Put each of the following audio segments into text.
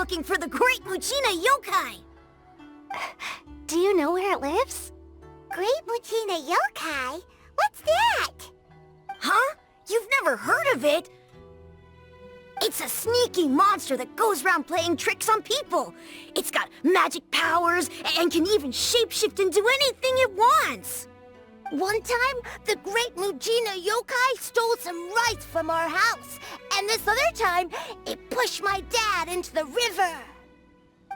looking for the Great Muchina Yokai! Do you know where it lives? Great Muchina Yokai? What's that? Huh? You've never heard of it? It's a sneaky monster that goes around playing tricks on people. It's got magic powers and can even shapeshift into anything it wants. One time, the Great Muchina Yokai stole some rice from our house. And this other time, it pushed my dad into the river.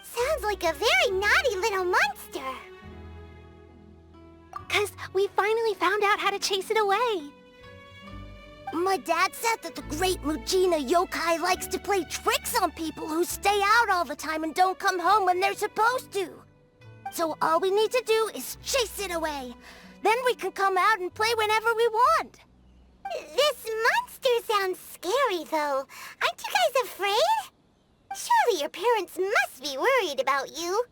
Sounds like a very naughty little monster. 'Cause we finally found out how to chase it away. My dad said that the Great Muchina Yokai likes to play tricks on people who stay out all the time and don't come home when they're supposed to. So all we need to do is chase it away. Then we can come out and play whenever we want. This monster sounds scary, though. Aren't you guys afraid? Surely your parents must be worried about you.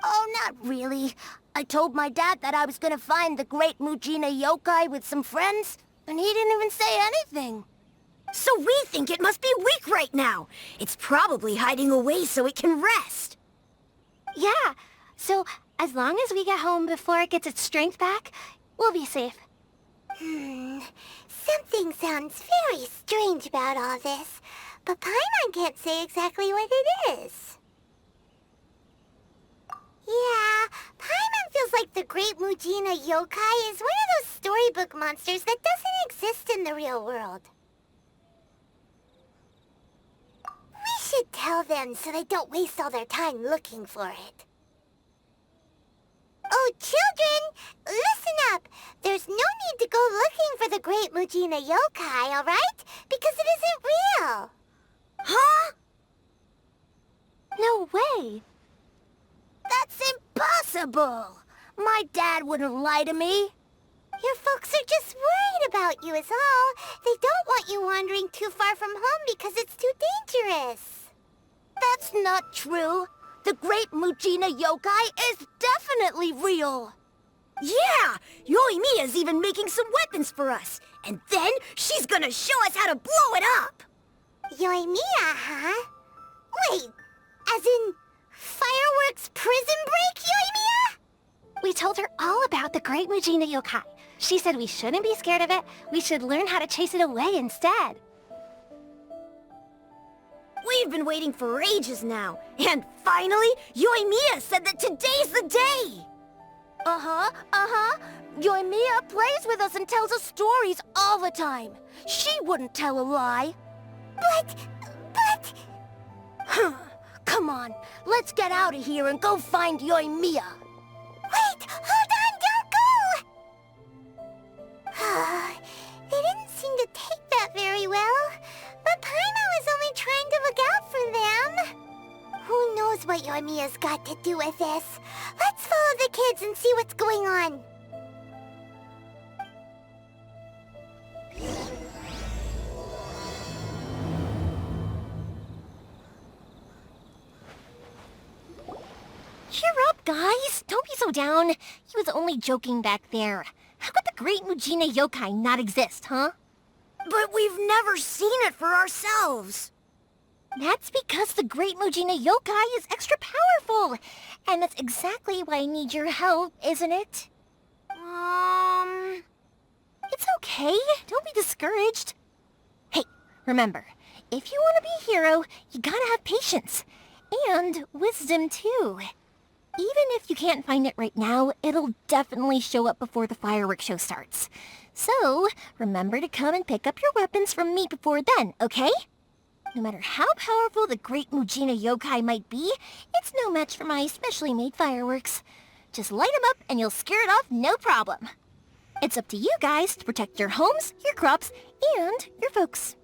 Oh, not really. I told my dad that I was gonna find the Great Muchina Yokai with some friends, and he didn't even say anything. So we think it must be weak right now. It's probably hiding away so it can rest. Yeah, so as long as we get home before it gets its strength back, we'll be safe. Something sounds very strange about all this, but Paimon can't say exactly what it is. Yeah, Paimon feels like the Great Muchina Yokai is one of those storybook monsters that doesn't exist in the real world. We should tell them so they don't waste all their time looking for it. Oh, children, listen up. There's no need to go looking for the Great Muchina Yokai, all right? Because it isn't real. Huh? No way. That's impossible. My dad wouldn't lie to me. Your folks are just worried about you is all. They don't want you wandering too far from home because it's too dangerous. That's not true. The Great Muchina Yokai is definitely real. Yeah! Yoimiya's even making some weapons for us. And then she's gonna show us how to blow it up! Yoimiya, huh? Wait, as in fireworks prison break, Yoimiya? We told her all about the Great Muchina Yokai. She said we shouldn't be scared of it. We should learn how to chase it away instead. We've been waiting for ages now. And finally, Yoimiya said that today's the day! Yoimiya plays with us and tells us stories all the time. She wouldn't tell a lie. But... Come on, let's get out of here and go find Yoimiya. Wait, hold on, don't go! They didn't seem to take that very well. But Paimon was only trying to look out for them. Who knows what Yoimiya's got to do with this? Let's follow the kids and see what's going on. Cheer up, guys. Don't be so down. He was only joking back there. How could the Great Muchina Yokai not exist, huh? But we've never seen it for ourselves. That's because the Great Muchina Yokai is extra powerful. And that's exactly why I need your help, isn't it? It's okay. Don't be discouraged. Hey, remember, if you want to be a hero, you gotta have patience. And wisdom, too. Even if you can't find it right now, it'll definitely show up before the fireworks show starts. So, remember to come and pick up your weapons from me before then, okay? No matter how powerful the Great Muchina Yokai might be, it's no match for my specially made fireworks. Just light them up and you'll scare it off no problem. It's up to you guys to protect your homes, your crops, and your folks.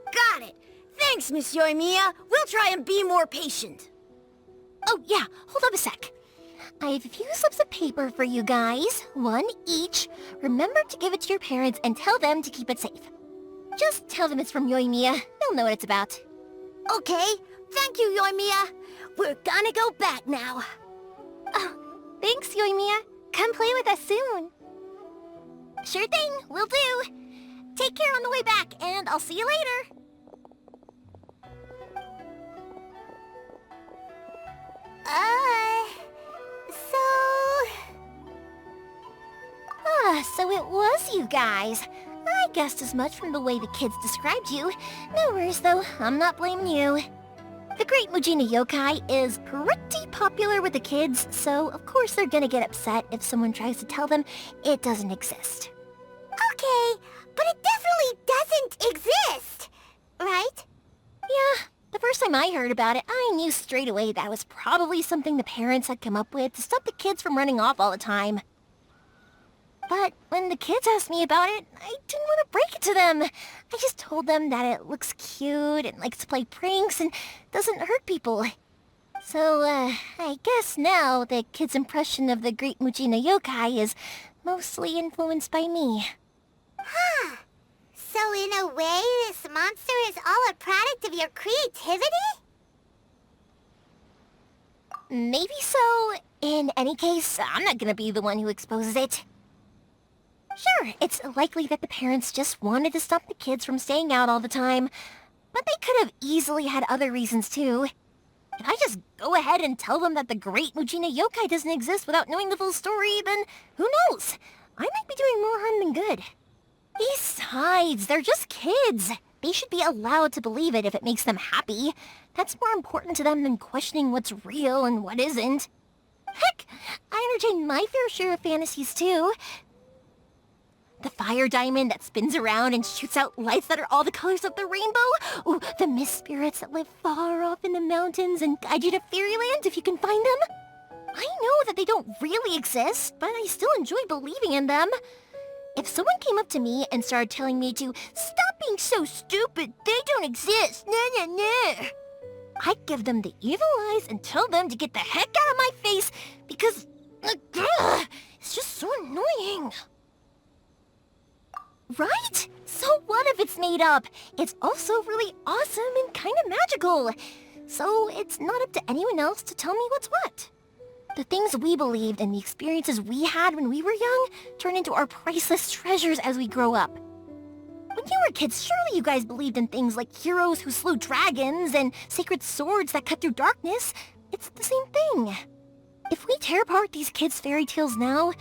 Got it! Thanks, Miss Yoimiya. We'll try and be more patient. Oh, yeah, hold up a sec. I have a few slips of paper for you guys, one each. Remember to give it to your parents and tell them to keep it safe. Just tell them it's from Yoimiya. They'll know what it's about. Okay, thank you, Yoimiya. We're gonna go back now. Oh, thanks, Yoimiya. Come play with us soon. Sure thing, will do. Take care on the way back, and I'll see you later. it was you guys. I guessed as much from the way the kids described you. No worries though, I'm not blaming you. The Great Mujina Yokai is pretty popular with the kids, so of course they're gonna get upset if someone tries to tell them it doesn't exist. Okay, but it definitely doesn't exist, right? Yeah, the first time I heard about it, I knew straight away that was probably something the parents had come up with to stop the kids from running off all the time. But when the kids asked me about it, I didn't want to break it to them. I just told them that it looks cute and likes to play pranks and doesn't hurt people. So, I guess now the kids' impression of the Great Mujina Yokai is mostly influenced by me. Huh. So in a way, this monster is all a product of your creativity? Maybe so. In any case, I'm not gonna be the one who exposes it. Sure, it's likely that the parents just wanted to stop the kids from staying out all the time, but they could have easily had other reasons too. If I just go ahead and tell them that the Great Mujina Yokai doesn't exist without knowing the full story, then who knows? I might be doing more harm than good. Besides, they're just kids. They should be allowed to believe it if it makes them happy. That's more important to them than questioning what's real and what isn't. Heck, I entertain my fair share of fantasies too. The fire diamond that spins around and shoots out lights that are all the colors of the rainbow. Ooh, the mist spirits that live far off in the mountains and guide you to fairyland if you can find them. I know that they don't really exist, but I still enjoy believing in them. If someone came up to me and started telling me to stop being so stupid, they don't exist, nah. I'd give them the evil eyes and tell them to get the heck out of my face because it's just so annoying. Right? So what if it's made up? It's also really awesome and kind of magical. So it's not up to anyone else to tell me what's what. The things we believed and the experiences we had when we were young turn into our priceless treasures as we grow up. When you were kids, surely you guys believed in things like heroes who slew dragons and sacred swords that cut through darkness. It's the same thing. If we tear apart these kids' fairy tales now,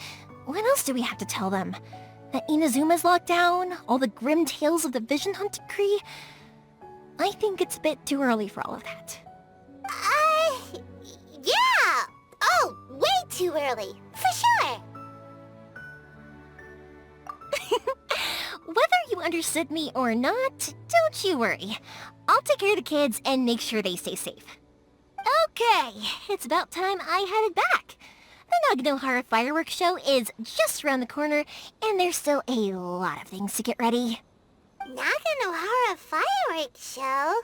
what else do we have to tell them? That Inazuma's locked down? All the grim tales of the Vision Hunt Decree? I think it's a bit too early for all of that. Yeah! Oh, way too early, for sure! Whether you understood me or not, don't you worry. I'll take care of the kids and make sure they stay safe. Okay, it's about time I headed back. The Naganohara fireworks show is just around the corner, and there's still a lot of things to get ready. Naganohara fireworks show?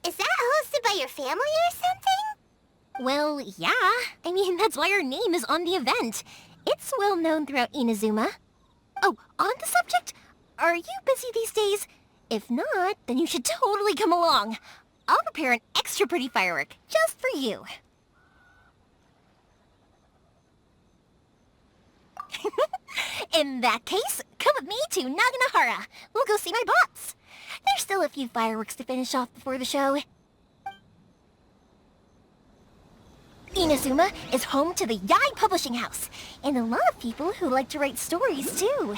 Is that hosted by your family or something? Well, yeah. I mean, that's why our name is on the event. It's well known throughout Inazuma. Oh, on the subject, are you busy these days? If not, then you should totally come along. I'll prepare an extra pretty firework just for you. In that case, come with me to Naganohara. We'll go see my boss. There's still a few fireworks to finish off before the show. Inazuma is home to the Yai Publishing House, and a lot of people who like to write stories too.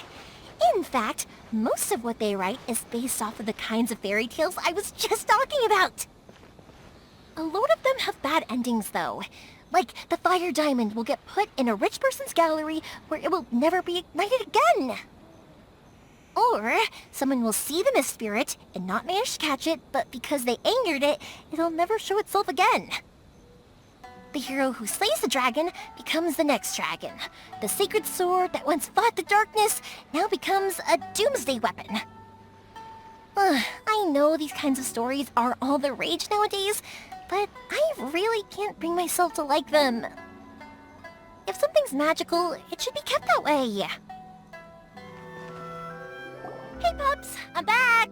In fact, most of what they write is based off of the kinds of fairy tales I was just talking about. A load of them have bad endings though. Like, the fire diamond will get put in a rich person's gallery where it will never be ignited again. Or, someone will see the mist spirit and not manage to catch it, but because they angered it, it'll never show itself again. The hero who slays the dragon becomes the next dragon. The sacred sword that once fought the darkness now becomes a doomsday weapon. I know these kinds of stories are all the rage nowadays, but I really can't bring myself to like them. If something's magical, it should be kept that way. Hey, Pops, I'm back!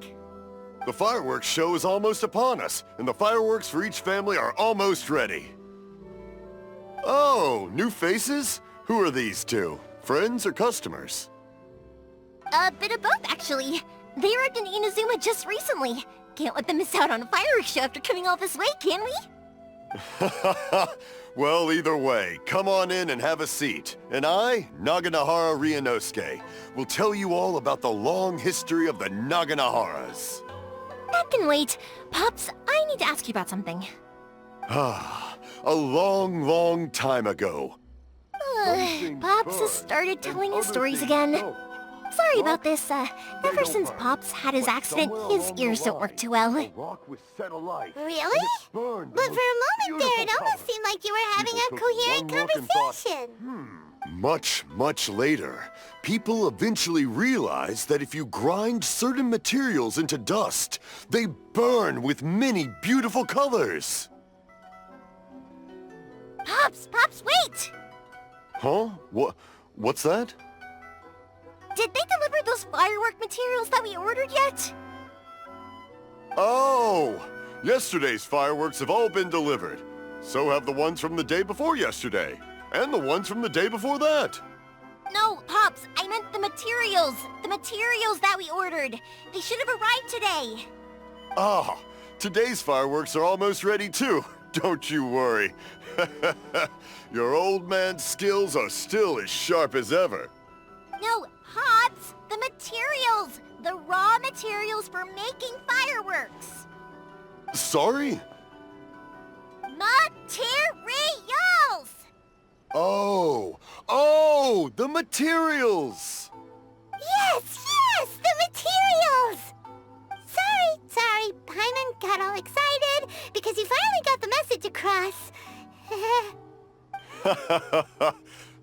The fireworks show is almost upon us, and the fireworks for each family are almost ready. Oh, new faces? Who are these two? Friends or customers? A bit of both, actually. They arrived in Inazuma just recently. Can't let them miss out on a fireworks show after coming all this way, can we? Well, either way, come on in and have a seat. And I, Naganahara Ryunosuke, will tell you all about the long history of the Naganaharas. That can wait. Pops, I need to ask you about something. Ah, a long, long time ago. Pops has started telling his stories again. Sorry about this. Ever since Pops had his accident, his ears don't work too well. Really? But for a moment there, it almost seemed like you were having a coherent conversation. Much, much later, people eventually realized that if you grind certain materials into dust, they burn with many beautiful colors. Pops, wait! Huh? What's that? Did they deliver those firework materials that we ordered yet? Oh! Yesterday's fireworks have all been delivered. So have the ones from the day before yesterday. And the ones from the day before that. No, Pops, I meant the materials. The materials that we ordered. They should have arrived today. Ah, today's fireworks are almost ready too. Don't you worry. Your old man's skills are still as sharp as ever. No, Pops, the materials. The raw materials for making fireworks. Sorry? Materials! Oh, the materials! Yes, the materials! Sorry, Paimon got all excited because he finally got the message across.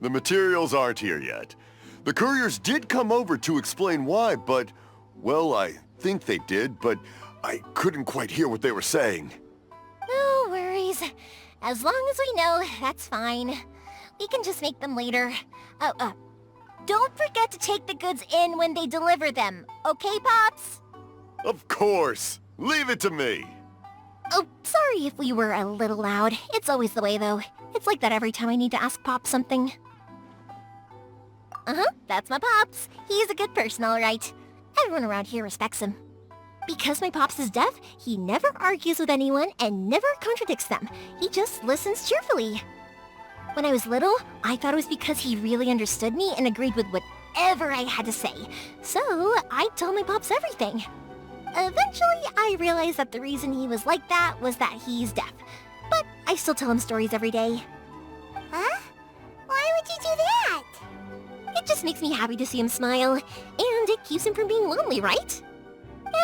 The materials aren't here yet. The couriers did come over to explain why, but, well, I think they did, but I couldn't quite hear what they were saying. No worries. As long as we know, that's fine. We can just make them later. Don't forget to take the goods in when they deliver them, okay, Pops? Of course. Leave it to me. Oh, sorry if we were a little loud. It's always the way, though. It's like that every time I need to ask Pops something. That's my Pops. He's a good person, all right. Everyone around here respects him. Because my Pops is deaf, he never argues with anyone and never contradicts them. He just listens cheerfully. When I was little, I thought it was because he really understood me and agreed with whatever I had to say. So, I told my Pops everything. Eventually, I realized that the reason he was like that was that he's deaf. But I still tell him stories every day. Huh? Why would you do that? It just makes me happy to see him smile, and it keeps him from being lonely, right?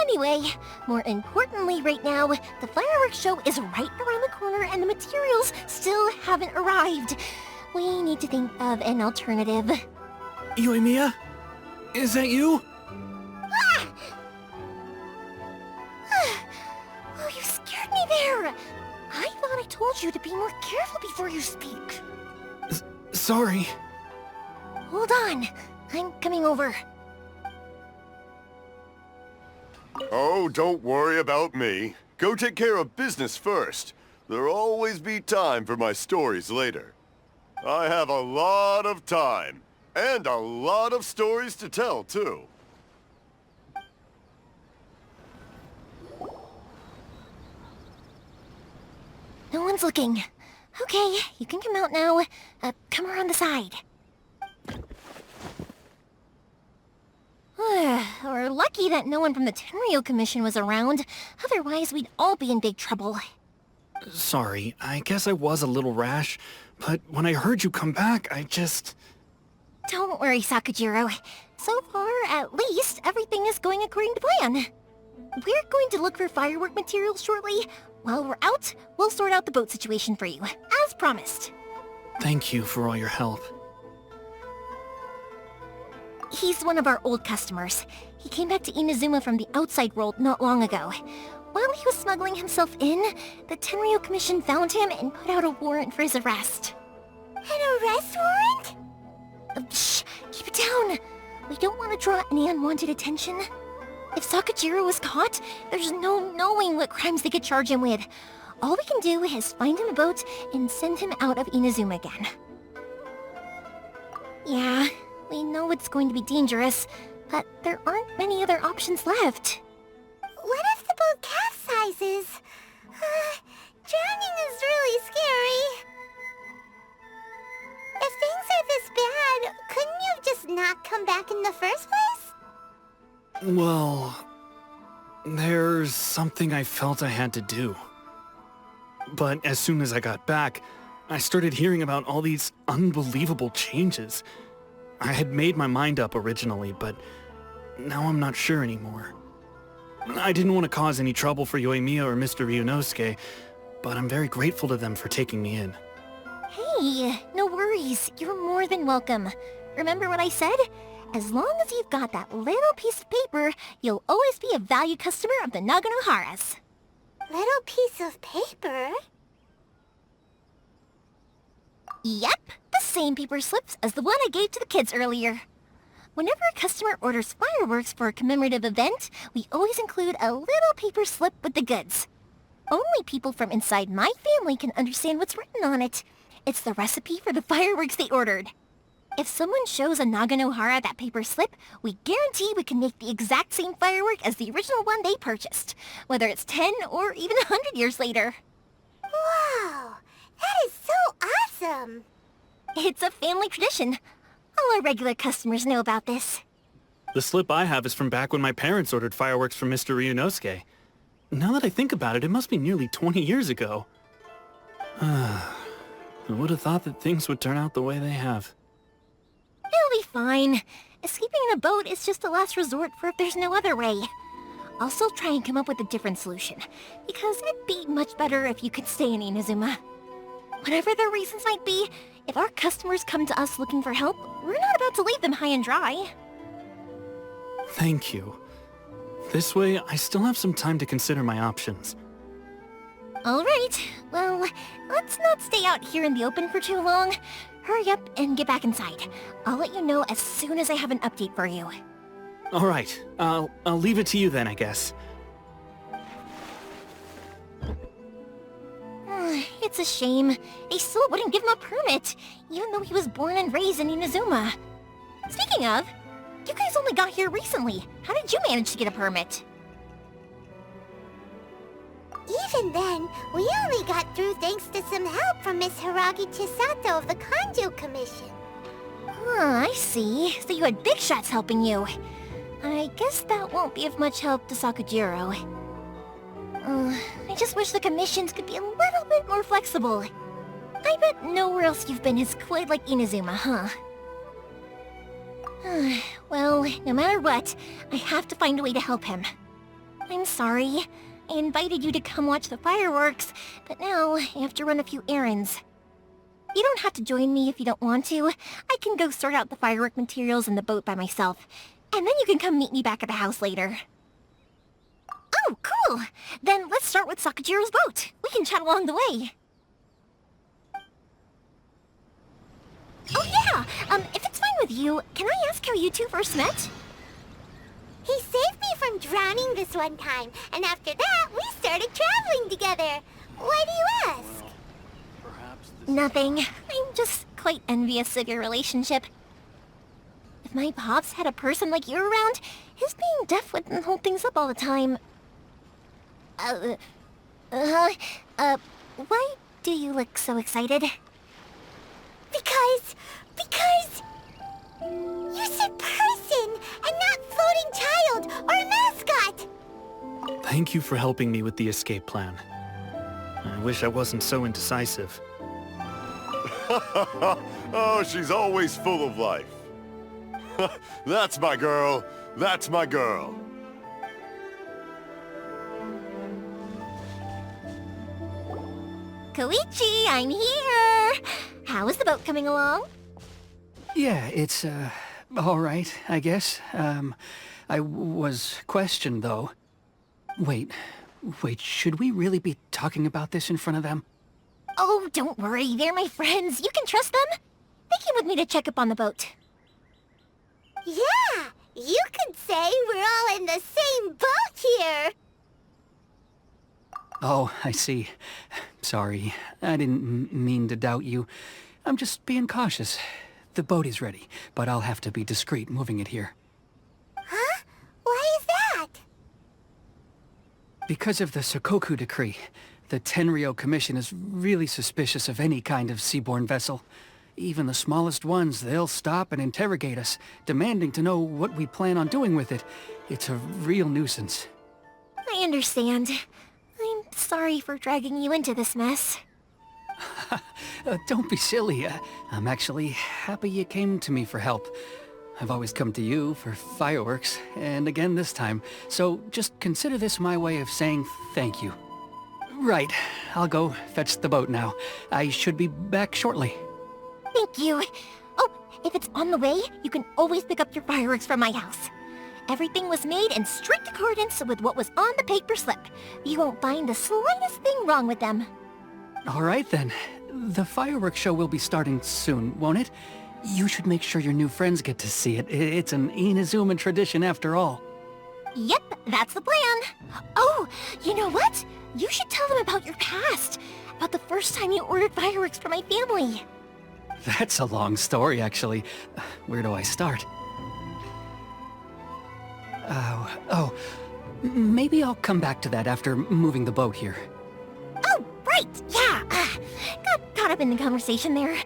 Anyway, more importantly right now, the fireworks show is right around the corner and the materials still haven't arrived. We need to think of an alternative. Yoimiya? Is that you? Oh, you scared me there! I thought I told you to be more careful before you speak. Sorry. Hold on, I'm coming over. Oh, don't worry about me. Go take care of business first. There'll always be time for my stories later. I have a lot of time, and a lot of stories to tell, too. No one's looking. Okay, you can come out now. Come around the side. We're lucky that no one from the Tenryo Commission was around. Otherwise, we'd all be in big trouble. Sorry, I guess I was a little rash, but when I heard you come back, I just... Don't worry, Sakujiro. So far, at least, everything is going according to plan. We're going to look for firework materials shortly. While we're out, we'll sort out the boat situation for you, as promised. Thank you for all your help. He's one of our old customers. He came back to Inazuma from the outside world not long ago. While he was smuggling himself in, the Tenryo Commission found him and put out a warrant for his arrest. An arrest warrant? Shh! Keep it down! We don't want to draw any unwanted attention. If Sakujiro was caught, there's no knowing what crimes they could charge him with. All we can do is find him a boat and send him out of Inazuma again. Yeah, we know it's going to be dangerous, but there aren't many other options left. What if the boat capsizes? Drowning is really scary. If things are this bad, couldn't you have just not come back in the first place? Well, there's something I felt I had to do. But as soon as I got back, I started hearing about all these unbelievable changes. I had made my mind up originally, but now I'm not sure anymore. I didn't want to cause any trouble for Yoimiya or Mr. Ryunosuke, but I'm very grateful to them for taking me in. Hey, no worries. You're more than welcome. Remember what I said? As long as you've got that little piece of paper, you'll always be a valued customer of the Naganohara's. Little piece of paper? Yep, the same paper slips as the one I gave to the kids earlier. Whenever a customer orders fireworks for a commemorative event, we always include a little paper slip with the goods. Only people from inside my family can understand what's written on it. It's the recipe for the fireworks they ordered. If someone shows a Naganohara that paper slip, we guarantee we can make the exact same firework as the original one they purchased, whether it's 10 or even 100 years later. Wow, that is so awesome. It's a family tradition. All our regular customers know about this. The slip I have is from back when my parents ordered fireworks from Mr. Ryunosuke. Now that I think about it, it must be nearly 20 years ago. I would have thought that things would turn out the way they have. It'll be fine. Escaping in a boat is just a last resort for if there's no other way. I'll still try and come up with a different solution, because it'd be much better if you could stay in Inazuma. Whatever their reasons might be, if our customers come to us looking for help, we're not about to leave them high and dry. Thank you. This way, I still have some time to consider my options. Alright, well, let's not stay out here in the open for too long. Hurry up and get back inside. I'll let you know as soon as I have an update for you. Alright, I'll leave it to you then, I guess. It's a shame. They still wouldn't give him a permit, even though he was born and raised in Inazuma. Speaking of, you guys only got here recently. How did you manage to get a permit? Even then, we only got through thanks to some help from Miss Hiragi Chisato of the Kanjo Commission. I see. So you had big shots helping you. I guess that won't be of much help to Sakujiro. I just wish the commissions could be a little bit more flexible. I bet nowhere else you've been is quite like Inazuma, huh? Well, no matter what, I have to find a way to help him. I'm sorry. I invited you to come watch the fireworks, but now I have to run a few errands. You don't have to join me if you don't want to. I can go sort out the firework materials in the boat by myself, and then you can come meet me back at the house later. Oh, cool! Then let's start with Sakujiro's boat. We can chat along the way. Oh yeah! If it's fine with you, can I ask how you two first met? He saved me from drowning this one time, and after that, we started traveling together. Why do you ask? Nothing. I'm just quite envious of your relationship. If my pops had a person like you around, his being deaf wouldn't hold things up all the time. Why do you look so excited? Because... You said person, and not floating child, or a mascot! Thank you for helping me with the escape plan. I wish I wasn't so indecisive. Oh, she's always full of life. That's my girl. That's my girl. Koichi, I'm here! How is the boat coming along? Yeah, it's, all right, I guess. I was questioned, though. Wait, should we really be talking about this in front of them? Oh, don't worry, they're my friends. You can trust them. They came with me to check up on the boat. Yeah, you could say we're all in the same boat here. Oh, I see. Sorry, I didn't mean to doubt you. I'm just being cautious. The boat is ready, but I'll have to be discreet moving it here. Huh? Why is that? Because of the Sokoku decree, The Tenryou Commission is really suspicious of any kind of seaborne vessel. Even the smallest ones, they'll stop and interrogate us, demanding to know what we plan on doing with it. It's a real nuisance. I understand. I'm sorry for dragging you into this mess. Don't be silly. I'm actually happy you came to me for help. I've always come to you for fireworks, and again this time, so just consider this my way of saying thank you. Right, I'll go fetch the boat now. I should be back shortly. Thank you. Oh, if it's on the way, you can always pick up your fireworks from my house. Everything was made in strict accordance with what was on the paper slip. You won't find the slightest thing wrong with them. All right then. The fireworks show will be starting soon, won't it? You should make sure your new friends get to see it. It's an Inazuman tradition after all. Yep, that's the plan. Oh, you know what? You should tell them about your past. About the first time you ordered fireworks for my family. That's a long story, actually. Where do I start? Maybe I'll come back to that after moving the boat here. Oh, right, yeah. Got caught up in the conversation there.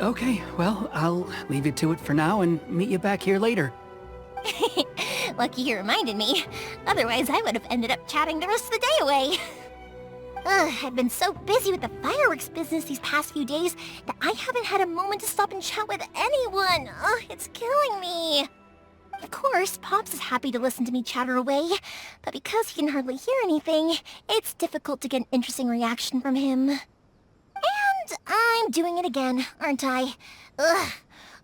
Okay, well, I'll leave you to it for now and meet you back here later. Lucky you reminded me. Otherwise, I would have ended up chatting the rest of the day away. I've been so busy with the fireworks business these past few days that I haven't had a moment to stop and chat with anyone. It's killing me. Of course, Pops is happy to listen to me chatter away, but because he can hardly hear anything, it's difficult to get an interesting reaction from him. And I'm doing it again, aren't I?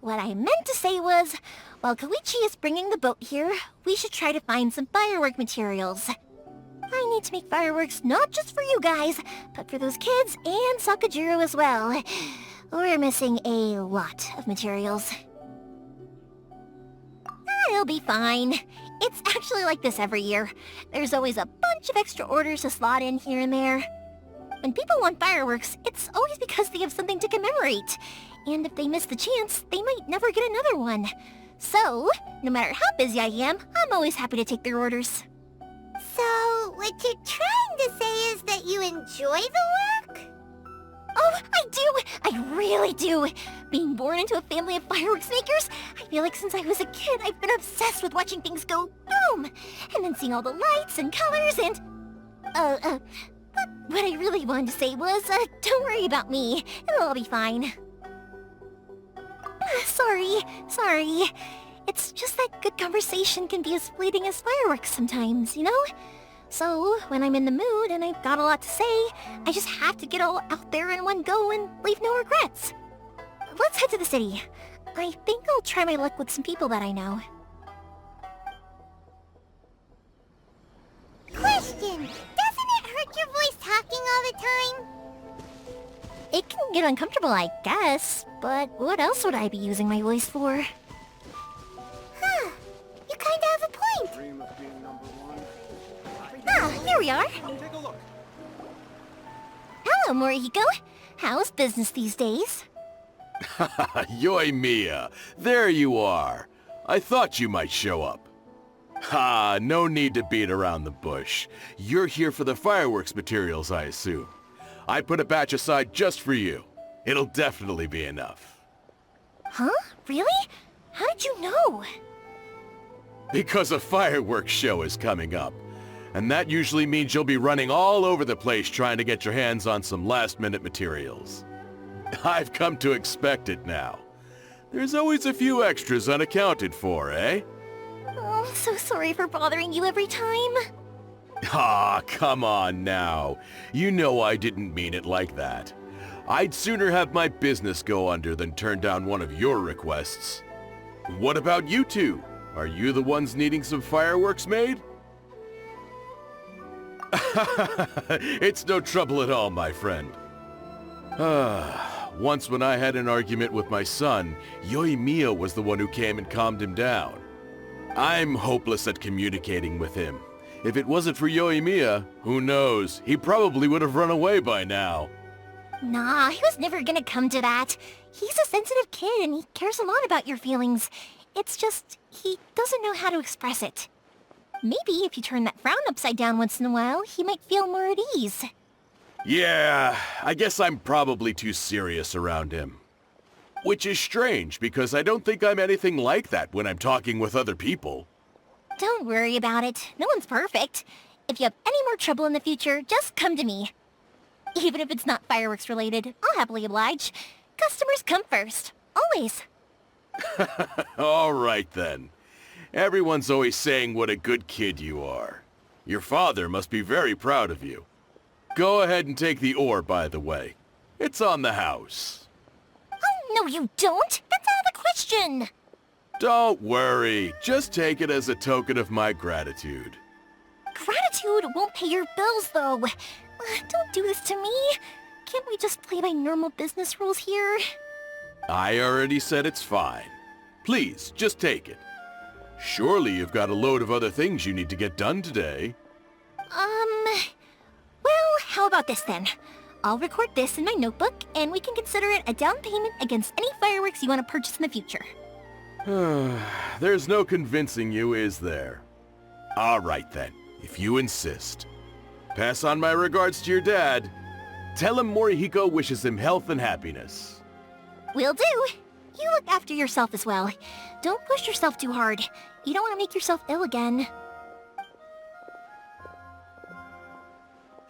What I meant to say was, while Koichi is bringing the boat here, we should try to find some firework materials. I need to make fireworks not just for you guys, but for those kids and Sakajiro as well. We're missing a lot of materials. It'll be fine. It's actually like this every year. There's always a bunch of extra orders to slot in here and there. When people want fireworks, it's always because they have something to commemorate. And if they miss the chance, they might never get another one. So, no matter how busy I am, I'm always happy to take their orders. So, what you're trying to say is that you enjoy the work? Oh, I do! I really do! Being born into a family of fireworks makers, I feel like since I was a kid, I've been obsessed with watching things go boom! And then seeing all the lights and colors and... But what I really wanted to say was, don't worry about me. It'll all be fine. Sorry. It's just that good conversation can be as fleeting as fireworks sometimes, you know? So, when I'm in the mood and I've got a lot to say, I just have to get all out there in one go and leave no regrets. Let's head to the city. I think I'll try my luck with some people that I know. Question! Doesn't it hurt your voice talking all the time? It can get uncomfortable, I guess, but what else would I be using my voice for? Huh. You kinda have a point. Here we are. Hello, Morihiko. How's business these days? Yoimiya, there you are. I thought you might show up. Ha, no need to beat around the bush. You're here for the fireworks materials, I assume. I put a batch aside just for you. It'll definitely be enough. Huh? Really? How did you know? Because a fireworks show is coming up. And that usually means you'll be running all over the place trying to get your hands on some last-minute materials. I've come to expect it now. There's always a few extras unaccounted for, eh? Oh, I'm so sorry for bothering you every time. Ah, come on now. You know I didn't mean it like that. I'd sooner have my business go under than turn down one of your requests. What about you two? Are you the ones needing some fireworks made? It's no trouble at all, my friend. Once when I had an argument with my son, Yoimiya was the one who came and calmed him down. I'm hopeless at communicating with him. If it wasn't for Yoimiya, who knows, he probably would have run away by now. Nah, he was never gonna come to that. He's a sensitive kid and he cares a lot about your feelings. It's just, he doesn't know how to express it. Maybe if you turn that frown upside down once in a while, he might feel more at ease. Yeah, I guess I'm probably too serious around him. Which is strange, because I don't think I'm anything like that when I'm talking with other people. Don't worry about it. No one's perfect. If you have any more trouble in the future, just come to me. Even if it's not fireworks related, I'll happily oblige. Customers come first. Always. All right then. Everyone's always saying what a good kid you are. Your father must be very proud of you. Go ahead and take the ore, by the way. It's on the house. Oh, no you don't. That's out of the question. Don't worry. Just take it as a token of my gratitude. Gratitude won't pay your bills, though. Don't do this to me. Can't we just play by normal business rules here? I already said it's fine. Please, just take it. Surely you've got a load of other things you need to get done today. Well, how about this then? I'll record this in my notebook, and we can consider it a down payment against any fireworks you want to purchase in the future. There's no convincing you, is there? All right then, if you insist. Pass on my regards to your dad. Tell him Morihiko wishes him health and happiness. Will do. You look after yourself as well. Don't push yourself too hard. You don't want to make yourself ill again.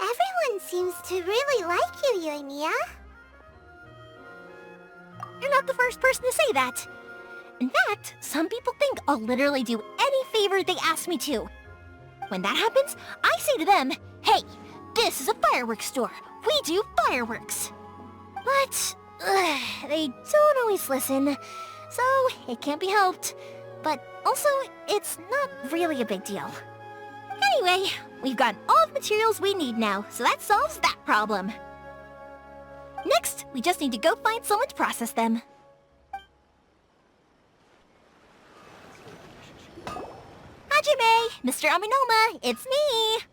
Everyone seems to really like you, Yoimiya. You're not the first person to say that. In fact, some people think I'll literally do any favor they ask me to. When that happens, I say to them, hey, this is a fireworks store. We do fireworks. But they don't always listen, so it can't be helped. But also, it's not really a big deal. Anyway, we've got all the materials we need now, so that solves that problem. Next, we just need to go find someone to process them. Hajime, Mr. Aminoma, it's me!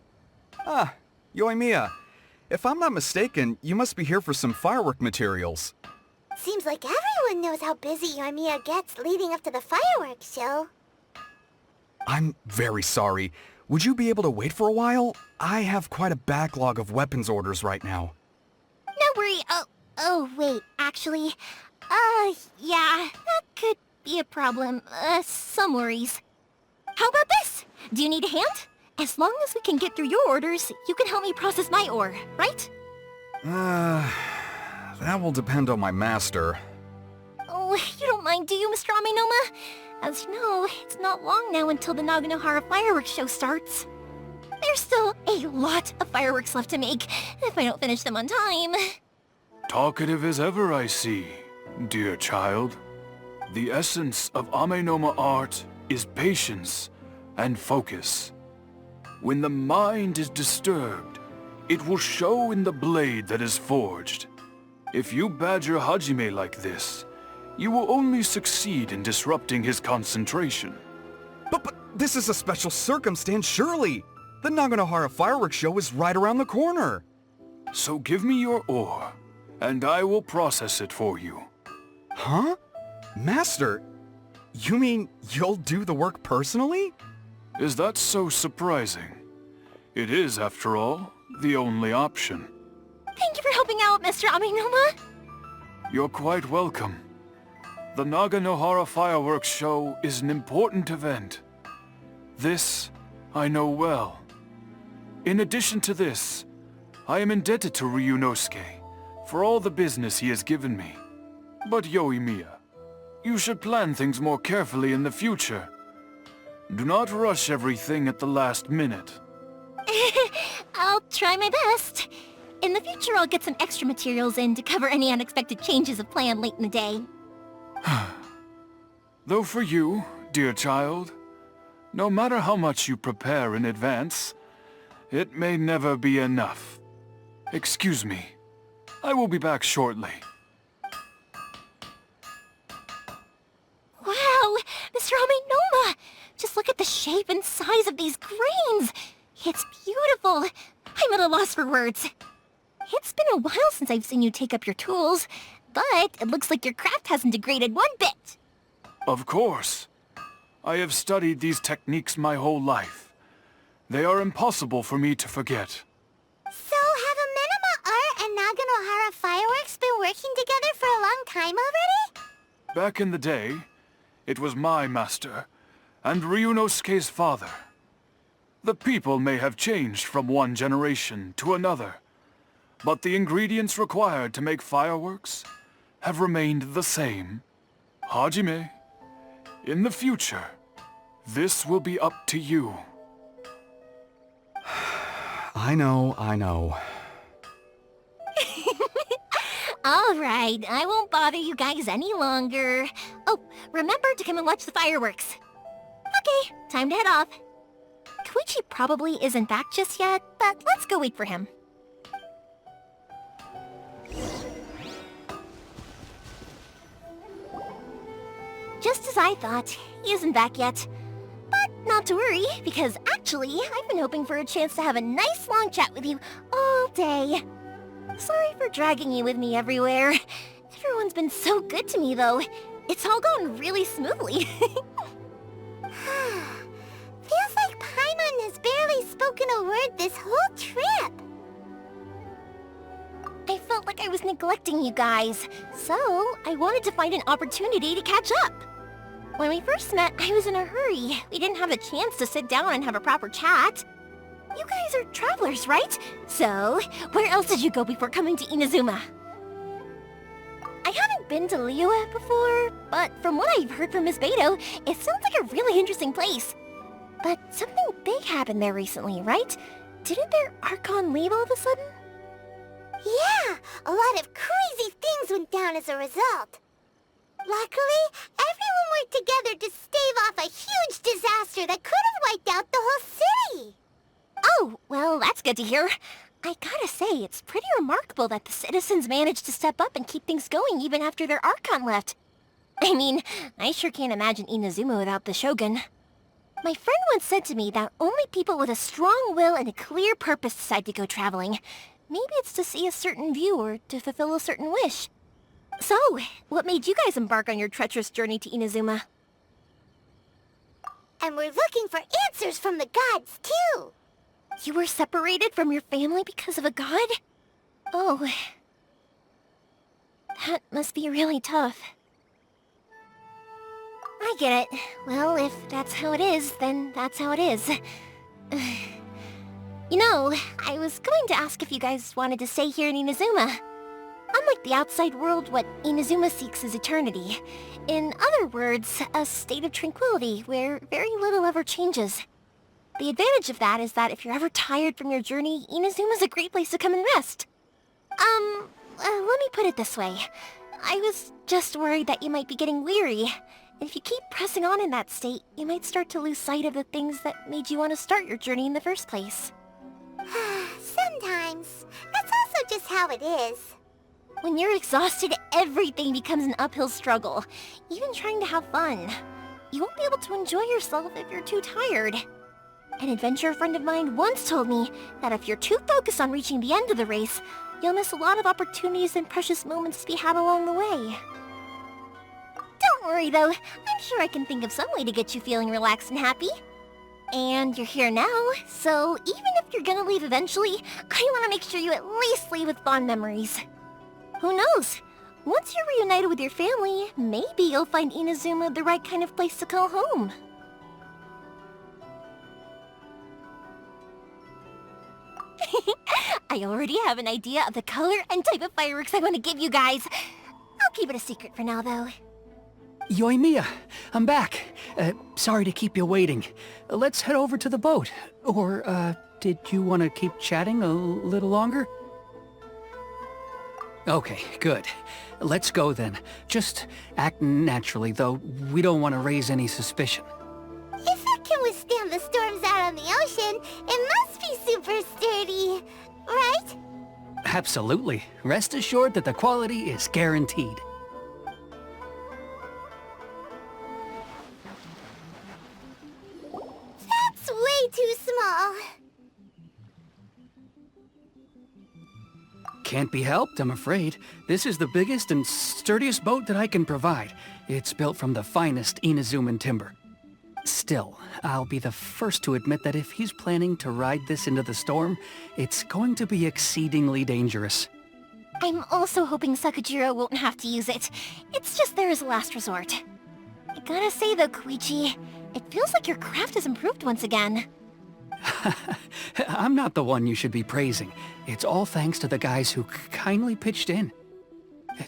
Ah, Yoimiya. If I'm not mistaken, you must be here for some firework materials. Seems like everyone knows how busy Yoimiya gets leading up to the fireworks show. I'm very sorry. Would you be able to wait for a while? I have quite a backlog of weapons orders right now. No worry. Oh, wait, actually, yeah, that could be a problem. Some worries. How about this? Do you need a hand? As long as we can get through your orders, you can help me process my ore, right? That will depend on my master. Oh, you don't mind, do you, Mr. Aminoma? As you know, it's not long now until the Naganohara fireworks show starts. There's still a lot of fireworks left to make, if I don't finish them on time. Talkative as ever, I see, dear child. The essence of Amenoma art is patience and focus. When the mind is disturbed, it will show in the blade that is forged. If you badger Hajime like this, you will only succeed in disrupting his concentration. But this is a special circumstance, surely! The Naganohara fireworks show is right around the corner! So give me your ore, and I will process it for you. Huh? Master, you mean you'll do the work personally? Is that so surprising? It is, after all, the only option. Thank you for helping out, Mr. Aminoma. You're quite welcome. The Naganohara fireworks show is an important event. This, I know well. In addition to this, I am indebted to Ryunosuke for all the business he has given me. But Yoimiya, you should plan things more carefully in the future. Do not rush everything at the last minute. I'll try my best. In the future, I'll get some extra materials in to cover any unexpected changes of plan late in the day. Though for you, dear child, no matter how much you prepare in advance, it may never be enough. Excuse me. I will be back shortly. Wow, Mr. Aminoma! Just look at the shape and size of these grains! It's beautiful! I'm at a loss for words. It's been a while since I've seen you take up your tools, but it looks like your craft hasn't degraded one bit. Of course. I have studied these techniques my whole life. They are impossible for me to forget. So have Amenoma Have fireworks been working together for a long time already? Back in the day, it was my master, and Ryunosuke's father. The people may have changed from one generation to another, but the ingredients required to make fireworks have remained the same. Hajime, in the future, this will be up to you. I know. All right, I won't bother you guys any longer. Oh, remember to come and watch the fireworks. Okay, time to head off. Koichi probably isn't back just yet, but let's go wait for him. Just as I thought, he isn't back yet. But not to worry, because actually, I've been hoping for a chance to have a nice long chat with you all day. Sorry for dragging you with me everywhere. Everyone's been so good to me, though. It's all gone really smoothly. Feels like Paimon has barely spoken a word this whole trip. I felt like I was neglecting you guys, so I wanted to find an opportunity to catch up. When we first met, I was in a hurry. We didn't have a chance to sit down and have a proper chat. You guys are travelers, right? So, where else did you go before coming to Inazuma? I haven't been to Liyue before, but from what I've heard from Miss Beto, it sounds like a really interesting place. But something big happened there recently, right? Didn't their Archon leave all of a sudden? Yeah, a lot of crazy things went down as a result. Luckily, everyone worked together to stave off a huge disaster that could have wiped out the whole city. Oh, well, that's good to hear. I gotta say, it's pretty remarkable that the citizens managed to step up and keep things going even after their Archon left. I mean, I sure can't imagine Inazuma without the Shogun. My friend once said to me that only people with a strong will and a clear purpose decide to go traveling. Maybe it's to see a certain view or to fulfill a certain wish. So, what made you guys embark on your treacherous journey to Inazuma? And we're looking for answers from the gods, too. You were separated from your family because of a god? Oh. That must be really tough. I get it. Well, if that's how it is, then that's how it is. You know, I was going to ask if you guys wanted to stay here in Inazuma. Unlike the outside world, what Inazuma seeks is eternity. In other words, a state of tranquility where very little ever changes. The advantage of that is that if you're ever tired from your journey, Inazuma's a great place to come and rest. Let me put it this way. I was just worried that you might be getting weary. And if you keep pressing on in that state, you might start to lose sight of the things that made you want to start your journey in the first place. Sometimes. That's also just how it is. When you're exhausted, everything becomes an uphill struggle. Even trying to have fun. You won't be able to enjoy yourself if you're too tired. An adventurer friend of mine once told me that if you're too focused on reaching the end of the race, you'll miss a lot of opportunities and precious moments to be had along the way. Don't worry though, I'm sure I can think of some way to get you feeling relaxed and happy. And you're here now, so even if you're gonna leave eventually, I want to make sure you at least leave with fond memories. Who knows? Once you're reunited with your family, maybe you'll find Inazuma the right kind of place to call home. I already have an idea of the color and type of fireworks I want to give you guys. I'll keep it a secret for now, though. Yoimiya, I'm back. Sorry to keep you waiting. Let's head over to the boat. Or, did you want to keep chatting a little longer? Okay, good. Let's go then. Just act naturally, though. We don't want to raise any suspicion. If it can withstand the storms out on the ocean, it must be super sturdy, right? Absolutely. Rest assured that the quality is guaranteed. That's way too small. Can't be helped, I'm afraid. This is the biggest and sturdiest boat that I can provide. It's built from the finest Inazuman timber. Still, I'll be the first to admit that if he's planning to ride this into the storm, it's going to be exceedingly dangerous. I'm also hoping Sakujiro won't have to use it. It's just there as a last resort. I gotta say though, Koichi, it feels like your craft has improved once again. I'm not the one you should be praising. It's all thanks to the guys who kindly pitched in.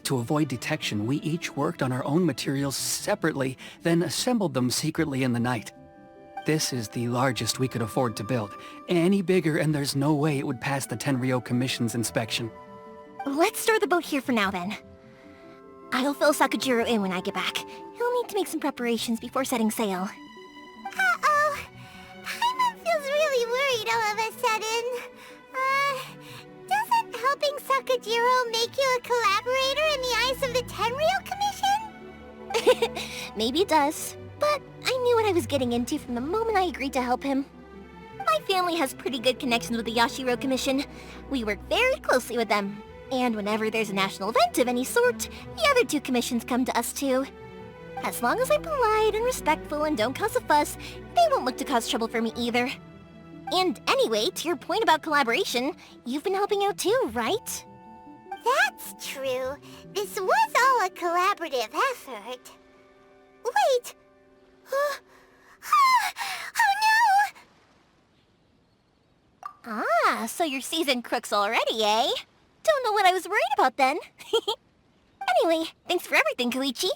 To avoid detection, we each worked on our own materials separately, then assembled them secretly in the night. This is the largest we could afford to build. Any bigger and there's no way it would pass the Tenryou Commission's inspection. Let's store the boat here for now then. I'll fill Sakujiro in when I get back. He'll need to make some preparations before setting sail. Uh-oh. Paimon feels really worried all of a sudden. Doesn't helping Sakujiro make you a collaborator in the eyes of the Tenryou Commission? Maybe it does, but I knew what I was getting into from the moment I agreed to help him. My family has pretty good connections with the Yashiro Commission. We work very closely with them. And whenever there's a national event of any sort, the other two commissions come to us too. As long as I'm polite and respectful and don't cause a fuss, they won't look to cause trouble for me either. And anyway, to your point about collaboration, you've been helping out too, right? That's true. This was all a collaborative effort. Wait! Oh no! Ah, so you're seasoned crooks already, eh? Don't know what I was worried about then. Anyway, thanks for everything, Koichi.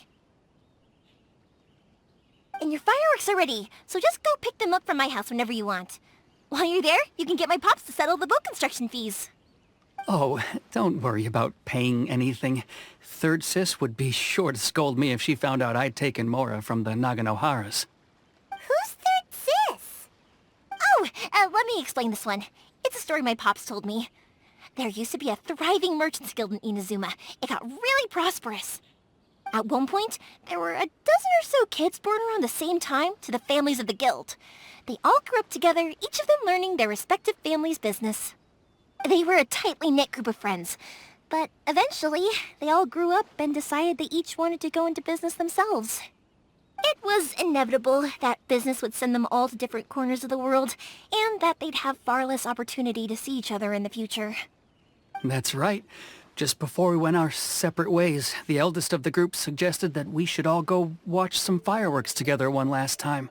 And your fireworks are ready, so just go pick them up from my house whenever you want. While you're there, you can get my pops to settle the boat construction fees. Oh, don't worry about paying anything. Third Sis would be sure to scold me if she found out I'd taken Mora from the Naganoharas. Who's Third Sis? Oh, let me explain this one. It's a story my pops told me. There used to be a thriving merchants guild in Inazuma. It got really prosperous. At one point, there were a dozen or so kids born around the same time to the families of the guild. They all grew up together, each of them learning their respective family's business. They were a tightly knit group of friends, but eventually, they all grew up and decided they each wanted to go into business themselves. It was inevitable that business would send them all to different corners of the world, and that they'd have far less opportunity to see each other in the future. That's right. Just before we went our separate ways, the eldest of the group suggested that we should all go watch some fireworks together one last time.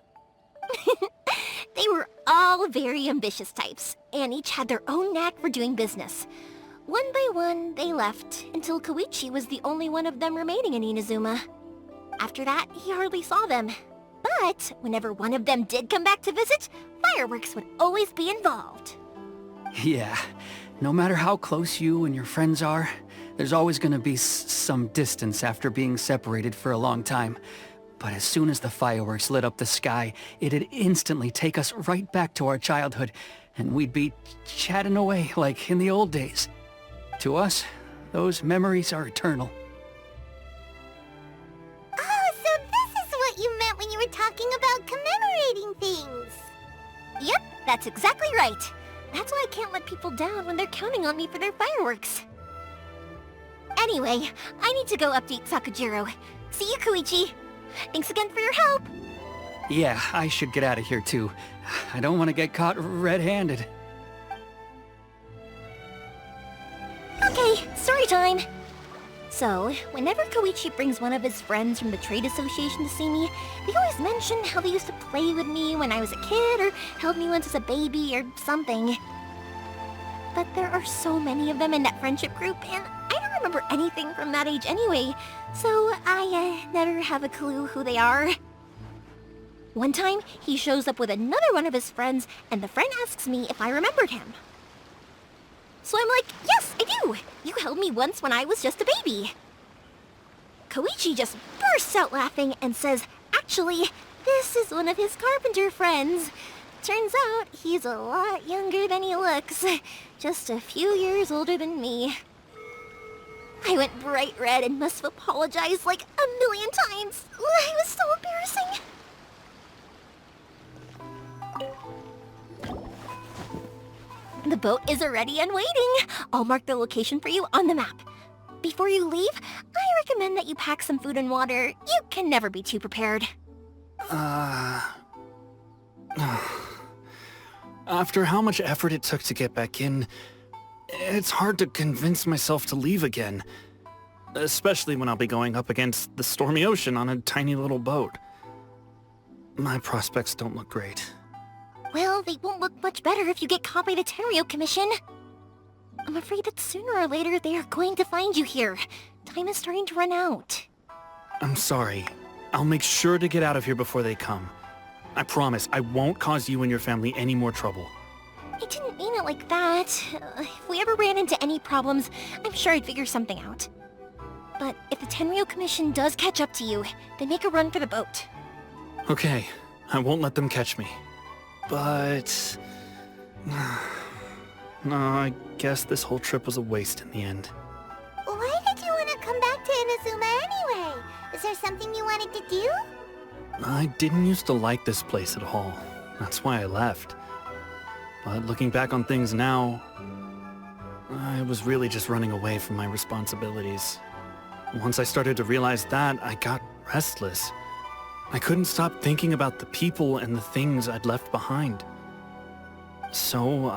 They were all very ambitious types, and each had their own knack for doing business. One by one, they left, until Koichi was the only one of them remaining in Inazuma. After that, he hardly saw them. But whenever one of them did come back to visit, fireworks would always be involved. Yeah, no matter how close you and your friends are, there's always gonna be some distance after being separated for a long time. But as soon as the fireworks lit up the sky, it'd instantly take us right back to our childhood, and we'd be chatting away like in the old days. To us, those memories are eternal. Oh, so this is what you meant when you were talking about commemorating things. Yep, that's exactly right. That's why I can't let people down when they're counting on me for their fireworks. Anyway, I need to go update Sakujiro. See you, Koichi. Thanks again for your help. Yeah, I should get out of here too. I don't want to get caught red-handed. Okay, story time. So, whenever Koichi brings one of his friends from the trade association to see me, they always mention how they used to play with me when I was a kid, or held me once as a baby, or something. But there are so many of them in that friendship group, and I don't remember anything from that age anyway, so I never have a clue who they are. One time, he shows up with another one of his friends, and the friend asks me if I remembered him. So I'm like, yes, I do! You held me once when I was just a baby. Koichi just bursts out laughing and says, actually, this is one of his carpenter friends. Turns out, he's a lot younger than he looks. Just a few years older than me. I went bright red and must have apologized like a million times. It was so embarrassing. The boat is ready and waiting. I'll mark the location for you on the map. Before you leave, I recommend that you pack some food and water. You can never be too prepared. After how much effort it took to get back in, It's hard to convince myself to leave again. Especially when I'll be going up against the stormy ocean on a tiny little boat. My prospects don't look great. Well, they won't look much better if you get caught by the Tenryo Commission. I'm afraid that sooner or later they are going to find you here. Time is starting to run out. I'm sorry. I'll make sure to get out of here before they come. I promise I won't cause you and your family any more trouble. I didn't mean it like that. If we ever ran into any problems, I'm sure I'd figure something out. But if the Tenryo Commission does catch up to you, then make a run for the boat. Okay, I won't let them catch me. But... no, I guess this whole trip was a waste in the end. Why did you want to come back to Inazuma anyway? Is there something you wanted to do? I didn't used to like this place at all. That's why I left. But looking back on things now, I was really just running away from my responsibilities. Once I started to realize that, I got restless. I couldn't stop thinking about the people and the things I'd left behind. So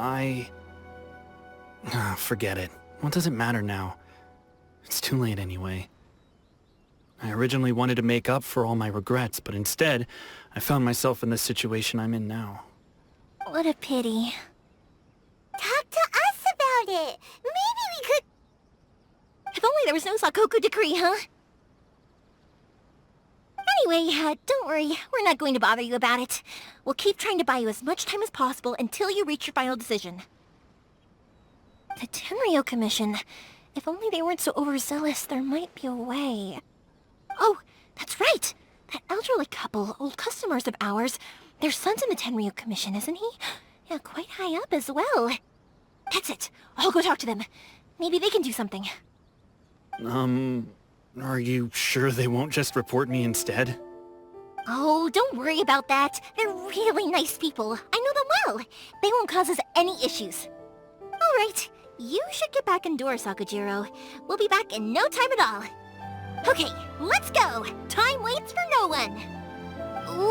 forget it. What does it matter now? It's too late anyway. I originally wanted to make up for all my regrets, but instead, I found myself in the situation I'm in now. What a pity. Talk to us about it. Maybe we could... If only there was no Sakoku decree, huh? Anyway, don't worry. We're not going to bother you about it. We'll keep trying to buy you as much time as possible until you reach your final decision. The Tenryo Commission. If only they weren't so overzealous, there might be a way. Oh, that's right! That elderly couple, old customers of ours, their son's in the Tenryo Commission, isn't he? Yeah, quite high up as well. That's it. I'll go talk to them. Maybe they can do something. Are you sure they won't just report me instead? Oh, don't worry about that. They're really nice people. I know them well. They won't cause us any issues. All right, you should get back indoors, Sakujiro. We'll be back in no time at all. Okay, let's go. Time waits for no one.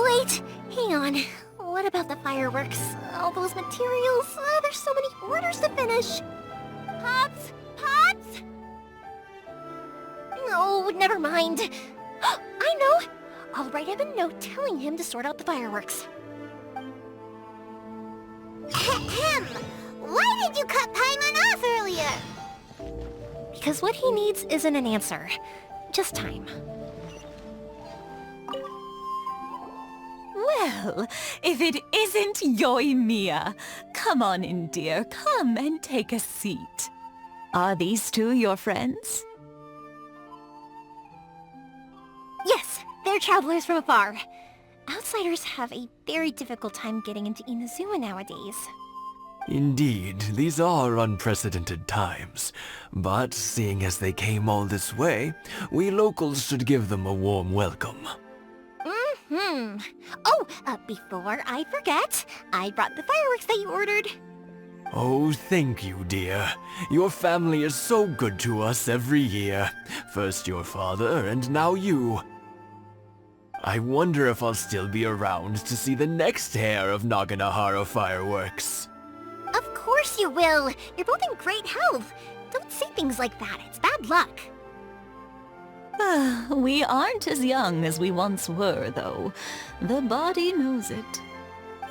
Wait, hang on. What about the fireworks? All those materials? There's so many orders to finish. Pops! Pops! No, never mind. I know! I'll write him a note telling him to sort out the fireworks. Ahem! Why did you cut Paimon off earlier? Because what he needs isn't an answer. Just time. Well, if it isn't Yoimiya. Come on in, dear. Come and take a seat. Are these two your friends? Yes, they're travelers from afar. Outsiders have a very difficult time getting into Inazuma nowadays. Indeed, these are unprecedented times. But seeing as they came all this way, we locals should give them a warm welcome. Oh, before I forget, I brought the fireworks that you ordered. Oh, thank you, dear. Your family is so good to us every year. First your father, and now you. I wonder if I'll still be around to see the next hair of Naganohara fireworks. Of course you will. You're both in great health. Don't say things like that. It's bad luck. We aren't as young as we once were, though. The body knows it.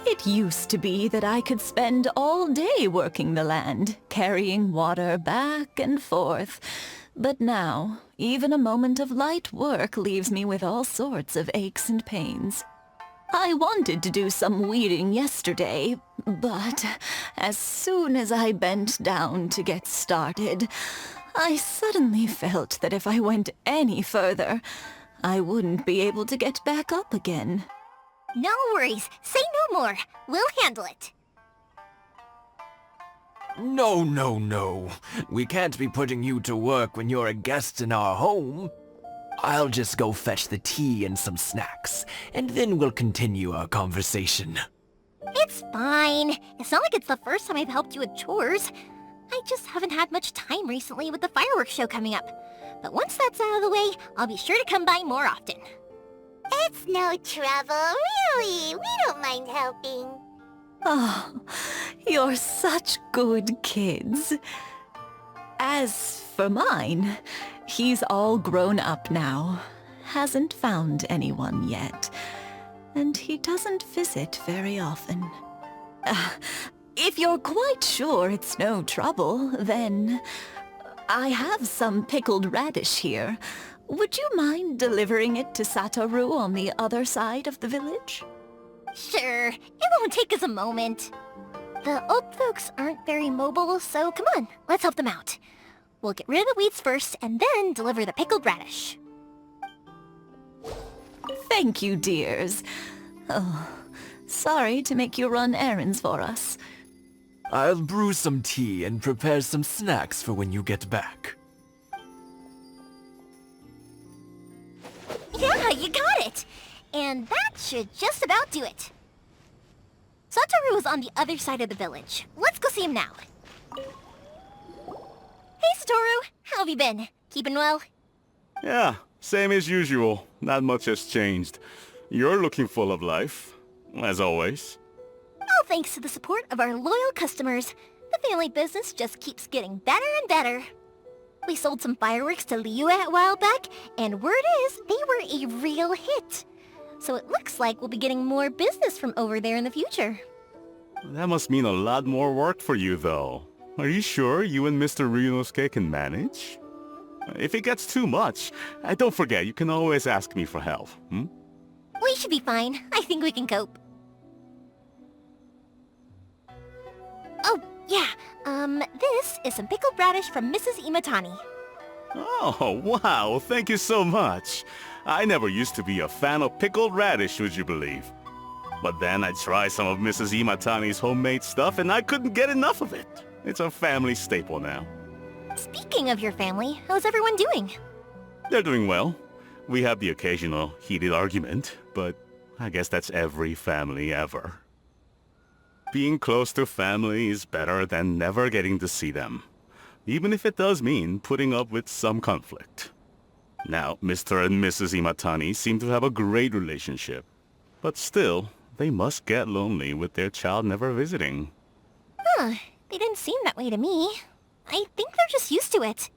It used to be that I could spend all day working the land, carrying water back and forth. But now, even a moment of light work leaves me with all sorts of aches and pains. I wanted to do some weeding yesterday, but as soon as I bent down to get started, I suddenly felt that if I went any further, I wouldn't be able to get back up again. No worries. Say no more. We'll handle it. No, no, no. We can't be putting you to work when you're a guest in our home. I'll just go fetch the tea and some snacks, and then we'll continue our conversation. It's fine. It's not like it's the first time I've helped you with chores. I just haven't had much time recently with the fireworks show coming up. But once that's out of the way, I'll be sure to come by more often. It's no trouble, really. We don't mind helping. Oh, you're such good kids. As for mine, he's all grown up now. Hasn't found anyone yet. And he doesn't visit very often. If you're quite sure it's no trouble, then I have some pickled radish here. Would you mind delivering it to Satoru on the other side of the village? Sure, it won't take us a moment. The old folks aren't very mobile, so come on, let's help them out. We'll get rid of the weeds first, and then deliver the pickled radish. Thank you, dears. Oh, sorry to make you run errands for us. I'll brew some tea and prepare some snacks for when you get back. Yeah, you got it! And that should just about do it. Satoru is on the other side of the village. Let's go see him now. Hey, Satoru! How have you been? Keeping well? Yeah, same as usual. Not much has changed. You're looking full of life, as always. All thanks to the support of our loyal customers, the family business just keeps getting better and better. We sold some fireworks to Liyue a while back, and word is they were a real hit. So it looks like we'll be getting more business from over there in the future. That must mean a lot more work for you, though. Are you sure you and Mr. Ryunosuke can manage? If it gets too much, don't forget, you can always ask me for help, hmm? We should be fine. I think we can cope. Oh, yeah. This is some pickled radish from Mrs. Imatani. Oh, wow, thank you so much. I never used to be a fan of pickled radish, would you believe? But then I tried some of Mrs. Imatani's homemade stuff and I couldn't get enough of it. It's a family staple now. Speaking of your family, how's everyone doing? They're doing well. We have the occasional heated argument, but I guess that's every family ever. Being close to family is better than never getting to see them, even if it does mean putting up with some conflict. Now, Mr. and Mrs. Imatani seem to have a great relationship, but still, they must get lonely with their child never visiting. Huh, they didn't seem that way to me. I think they're just used to it.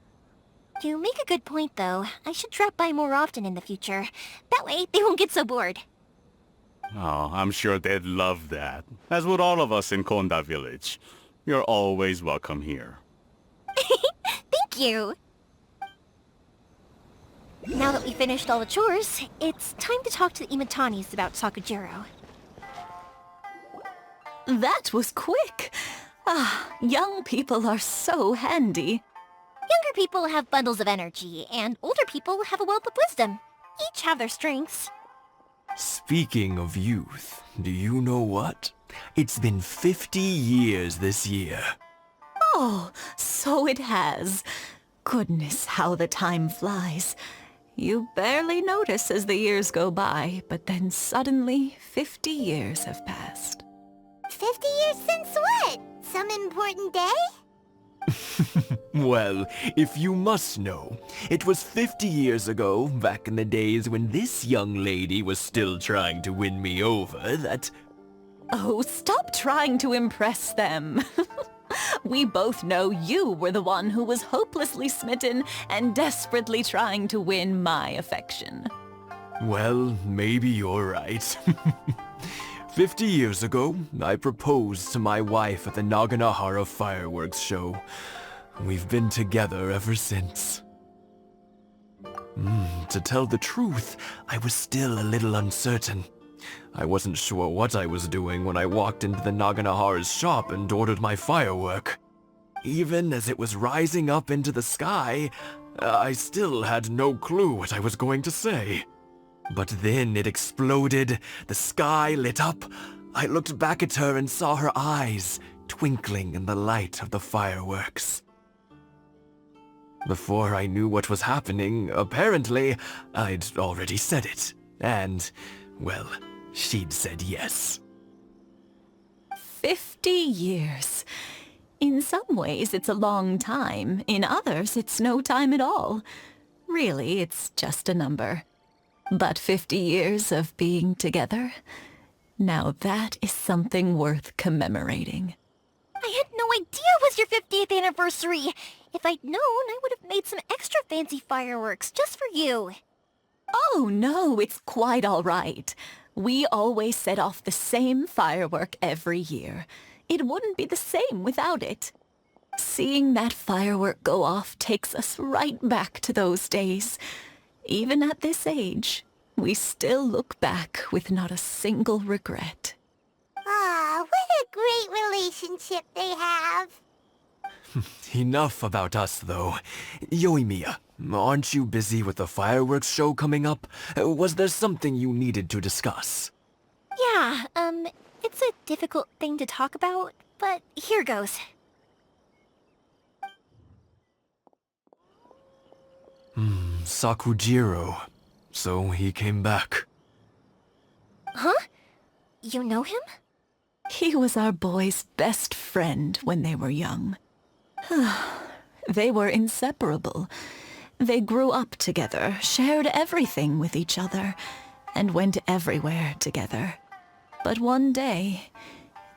You make a good point, though. I should drop by more often in the future. That way, they won't get so bored. Oh, I'm sure they'd love that, as would all of us in Konda Village. You're always welcome here. Thank you! Now that we finished all the chores, it's time to talk to the Imatanis about Sakujiro. That was quick. Ah, young people are so handy. Younger people have bundles of energy, and older people have a wealth of wisdom. Each have their strengths. Speaking of youth, do you know what? It's been 50 years this year. Oh, so it has. Goodness, how the time flies. You barely notice as the years go by, but then suddenly 50 years have passed. 50 years since what? Some important day? Well, if you must know, it was 50 years ago, back in the days when this young lady was still trying to win me over, that... Oh, stop trying to impress them. We both know you were the one who was hopelessly smitten and desperately trying to win my affection. Well, maybe you're right. 50 years ago, I proposed to my wife at the Naganahara fireworks show. We've been together ever since. To tell the truth, I was still a little uncertain. I wasn't sure what I was doing when I walked into the Naganahara's shop and ordered my firework. Even as it was rising up into the sky, I still had no clue what I was going to say. But then it exploded, the sky lit up. I looked back at her and saw her eyes twinkling in the light of the fireworks. Before I knew what was happening, apparently, I'd already said it. And, well, she'd said yes. 50 years. In some ways, it's a long time. In others, it's no time at all. Really, it's just a number. But 50 years of being together, now that is something worth commemorating. I had no idea it was your 50th anniversary. If I'd known, I would have made some extra fancy fireworks just for you. Oh no, it's quite all right. We always set off the same firework every year. It wouldn't be the same without it. Seeing that firework go off takes us right back to those days. Even at this age, we still look back with not a single regret. Ah, what a great relationship they have. Enough about us, though. Yoimiya, aren't you busy with the fireworks show coming up? Was there something you needed to discuss? Yeah, it's a difficult thing to talk about, but here goes. Sakujiro. So he came back. Huh? You know him? He was our boys' best friend when they were young. They were inseparable. They grew up together, shared everything with each other, and went everywhere together. But one day,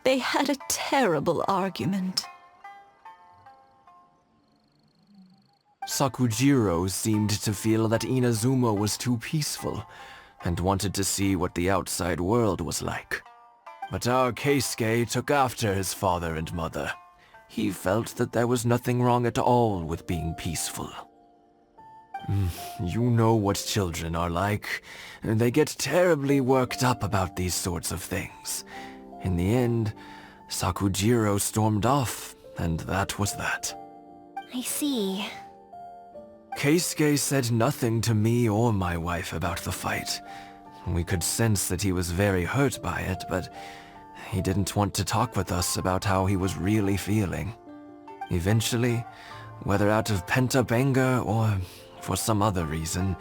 they had a terrible argument. Sakujiro seemed to feel that Inazuma was too peaceful, and wanted to see what the outside world was like. But our Keisuke took after his father and mother. He felt that there was nothing wrong at all with being peaceful. You know what children are like. They get terribly worked up about these sorts of things. In the end, Sakujiro stormed off, and that was that. I see. Keisuke said nothing to me or my wife about the fight. We could sense that he was very hurt by it, but he didn't want to talk with us about how he was really feeling. Eventually, whether out of pent-up anger or for some other reason,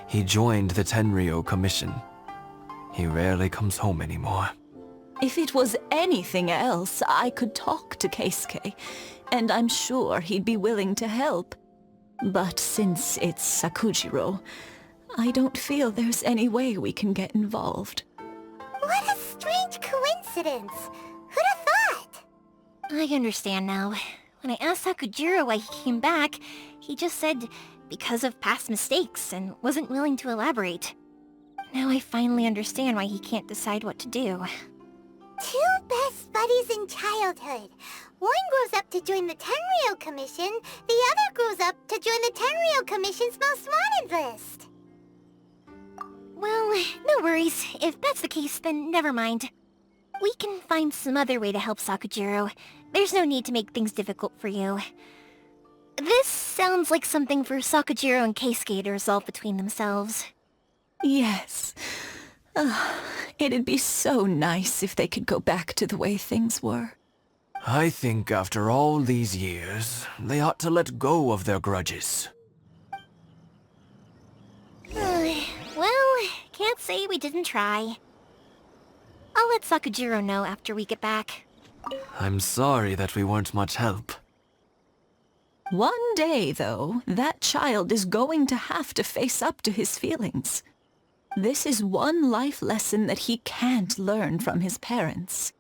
he joined the Tenryou Commission. He rarely comes home anymore. If it was anything else, I could talk to Keisuke, and I'm sure he'd be willing to help. But since it's Sakujiro, I don't feel there's any way we can get involved. What a strange coincidence. Who'd have thought? I understand now. When I asked Sakujiro why he came back, he just said because of past mistakes and wasn't willing to elaborate. Now I finally understand why he can't decide what to do. Two best buddies in childhood. One grows up to join the Tenryou Commission, the other grows up to join the Tenryou Commission's most wanted list. Well, no worries. If that's the case, then never mind. We can find some other way to help Sakujiro. There's no need to make things difficult for you. This sounds like something for Sakujiro and Keisuke to resolve between themselves. Yes. It'd be so nice if they could go back to the way things were. I think after all these years, they ought to let go of their grudges. Well, can't say we didn't try. I'll let Sakujiro know after we get back. I'm sorry that we weren't much help. One day, though, that child is going to have to face up to his feelings. This is one life lesson that he can't learn from his parents.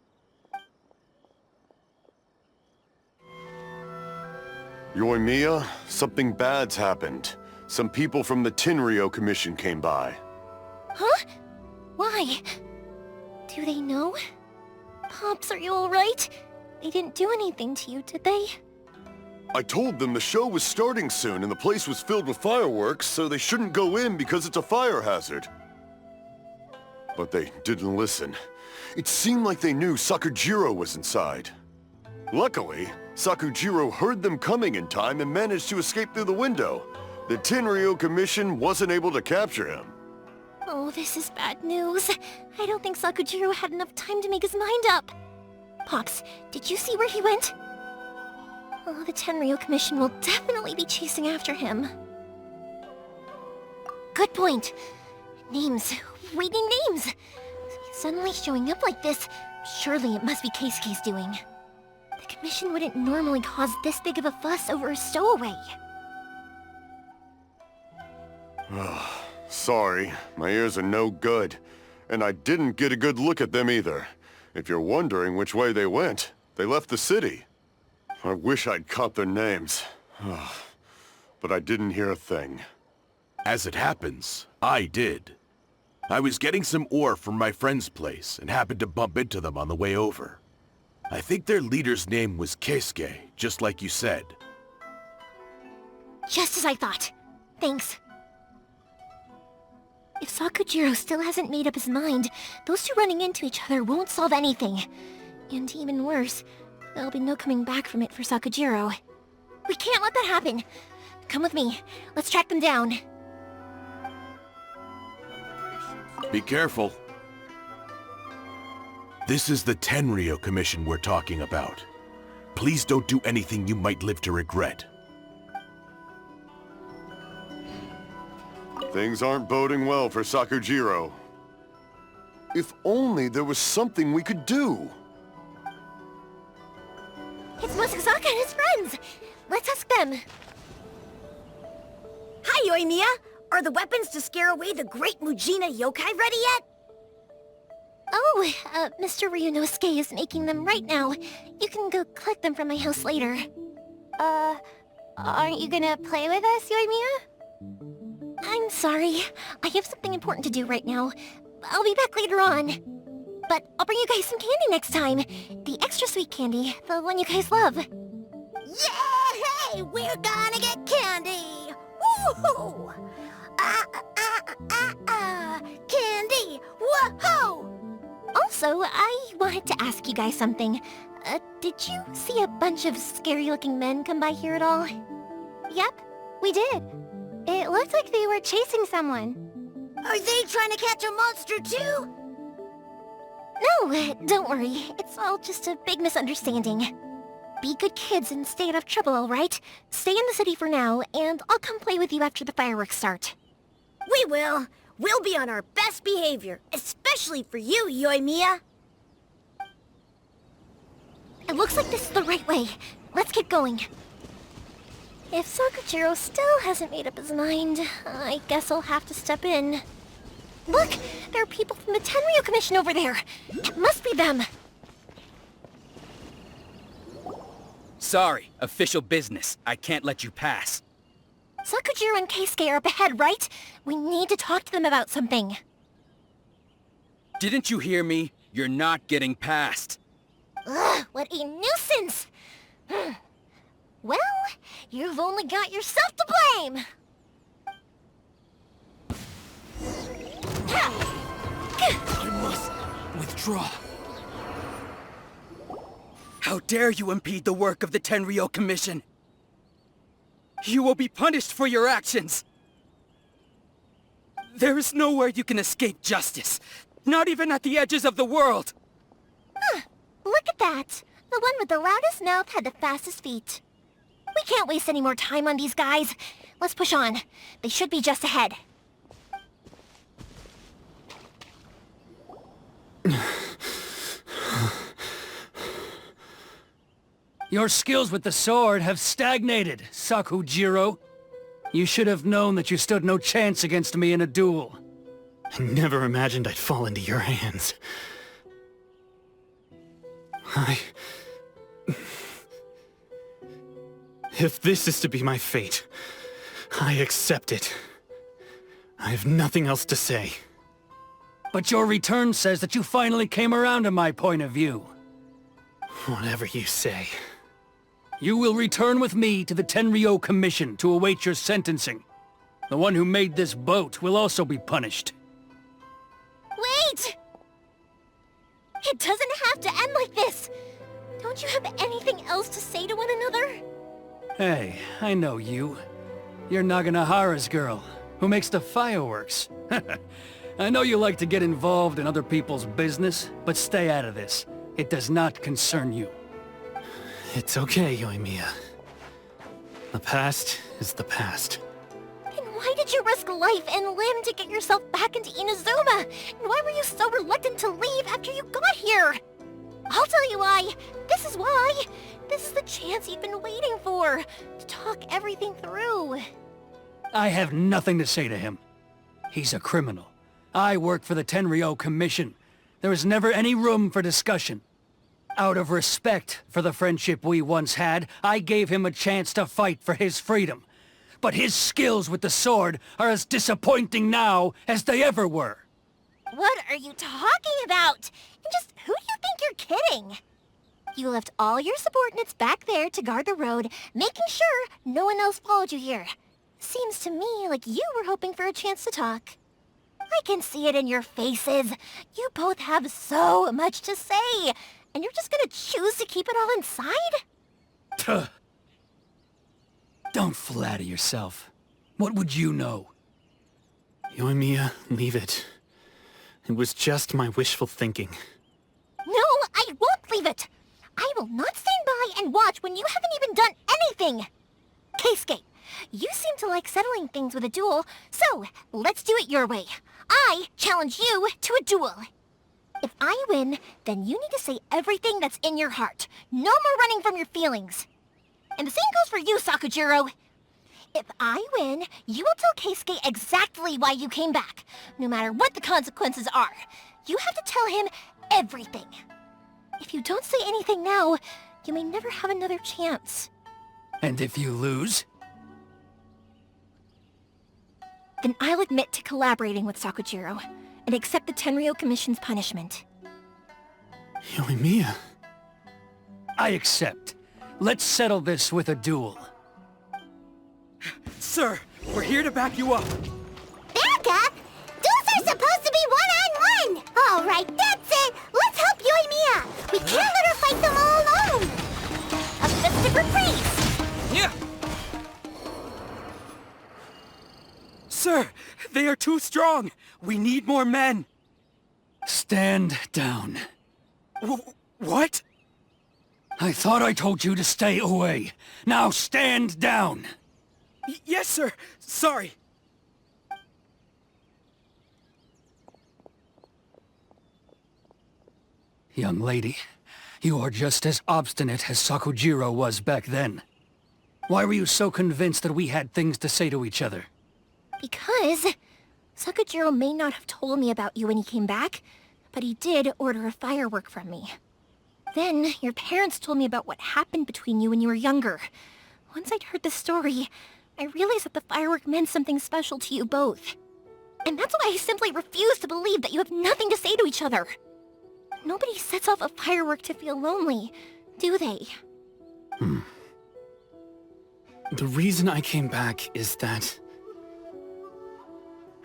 Yoimiya, something bad's happened. Some people from the Tenryou Commission came by. Huh? Why? Do they know? Pops, are you alright? They didn't do anything to you, did they? I told them the show was starting soon and the place was filled with fireworks, so they shouldn't go in because it's a fire hazard. But they didn't listen. It seemed like they knew Sakujiro was inside. Luckily, Sakujiro heard them coming in time and managed to escape through the window. The Tenryou Commission wasn't able to capture him. Oh, this is bad news. I don't think Sakujiro had enough time to make his mind up. Pops, did you see where he went? Oh, the Tenryou Commission will definitely be chasing after him. Good point. Names. Reading names. Suddenly showing up like this, surely it must be Keisuke's doing. The Commission wouldn't normally cause this big of a fuss over a stowaway. Sorry, my ears are no good. And I didn't get a good look at them either. If you're wondering which way they went, they left the city. I wish I'd caught their names. But I didn't hear a thing. As it happens, I did. I was getting some ore from my friend's place and happened to bump into them on the way over. I think their leader's name was Keisuke, just like you said. Just as I thought. Thanks. If Sakujiro still hasn't made up his mind, those two running into each other won't solve anything. And even worse, there'll be no coming back from it for Sakujiro. We can't let that happen. Come with me. Let's track them down. Be careful. This is the Tenryou Commission we're talking about. Please don't do anything you might live to regret. Things aren't boding well for Sakujiro. If only there was something we could do. It's Masazaka and his friends! Let's ask them. Hi, Yoimiya! Are the weapons to scare away the great Mujina yokai ready yet? Oh, Mr. Ryunosuke is making them right now. You can go collect them from my house later. Aren't you gonna play with us, Yoimiya? I'm sorry. I have something important to do right now. I'll be back later on. But I'll bring you guys some candy next time. The extra sweet candy, the one you guys love. Yay! We're gonna get candy! Woohoo! Candy! Woohoo! Also, I wanted to ask you guys something. Did you see a bunch of scary-looking men come by here at all? Yep, we did. It looked like they were chasing someone. Are they trying to catch a monster too? No, don't worry. It's all just a big misunderstanding. Be good kids and stay out of trouble, alright? Stay in the city for now, and I'll come play with you after the fireworks start. We will. We'll be on our best behavior, especially for you, Yoimiya. It looks like this is the right way. Let's get going. If Sakujiro still hasn't made up his mind, I guess I'll have to step in. Look! There are people from the Tenryou Commission over there! It must be them! Sorry, official business. I can't let you pass. Sakujiro and Keisuke are up ahead, right? We need to talk to them about something. Didn't you hear me? You're not getting past. Ugh, what a nuisance! Well, you've only got yourself to blame! I must withdraw. How dare you impede the work of the Tenryou Commission? You will be punished for your actions! There is nowhere you can escape justice. Not even at the edges of the world! Look at that! The one with the loudest mouth had the fastest feet. We can't waste any more time on these guys. Let's push on. They should be just ahead. Your skills with the sword have stagnated, Sakujiro. You should have known that you stood no chance against me in a duel. I never imagined I'd fall into your hands. If this is to be my fate, I accept it. I have nothing else to say. But your return says that you finally came around to my point of view. Whatever you say. You will return with me to the Tenryou Commission to await your sentencing. The one who made this boat will also be punished. Wait! It doesn't have to end like this! Don't you have anything else to say to one another? Hey, I know you. You're Naganohara's girl, who makes the fireworks. I know you like to get involved in other people's business, but stay out of this. It does not concern you. It's okay, Yoimiya. The past is the past. And why did you risk life and limb to get yourself back into Inazuma? And why were you so reluctant to leave after you got here? I'll tell you why. This is why. This is the chance you've been waiting for. To talk everything through. I have nothing to say to him. He's a criminal. I work for the Tenryou Commission. There is never any room for discussion. Out of respect for the friendship we once had, I gave him a chance to fight for his freedom. But his skills with the sword are as disappointing now as they ever were. What are you talking about? And just who do you think you're kidding? You left all your subordinates back there to guard the road, making sure no one else followed you here. Seems to me like you were hoping for a chance to talk. I can see it in your faces. You both have so much to say, and you're just gonna choose to keep it all inside? Tuh. Don't flatter yourself. What would you know? Yoimiya, leave it. It was just my wishful thinking. No, I won't leave it! I will not stand by and watch when you haven't even done anything! Keisuke, you seem to like settling things with a duel, so let's do it your way. I challenge you to a duel. If I win, then you need to say everything that's in your heart. No more running from your feelings. And the same goes for you, Sakujiro. If I win, you will tell Keisuke exactly why you came back, no matter what the consequences are. You have to tell him everything. If you don't say anything now, you may never have another chance. And if you lose? Then I'll admit to collaborating with Sakujiro, and accept the Tenryou Commission's punishment. Yoimiya. I accept. Let's settle this with a duel. Sir, we're here to back you up. Back up? Duels are supposed to be one-on-one! All right, that's it! Let's help Yoimiya! We can't let her fight them all alone! A festive reprise! Yeah! Sir, they are too strong! We need more men! Stand down. What? I thought I told you to stay away. Now stand down! Yes, sir! Sorry! Young lady, you are just as obstinate as Sakujiro was back then. Why were you so convinced that we had things to say to each other? Because Sakujiro may not have told me about you when he came back, but he did order a firework from me. Then, your parents told me about what happened between you when you were younger. Once I'd heard the story, I realized that the firework meant something special to you both. And that's why I simply refuse to believe that you have nothing to say to each other. Nobody sets off a firework to feel lonely, do they? The reason I came back is that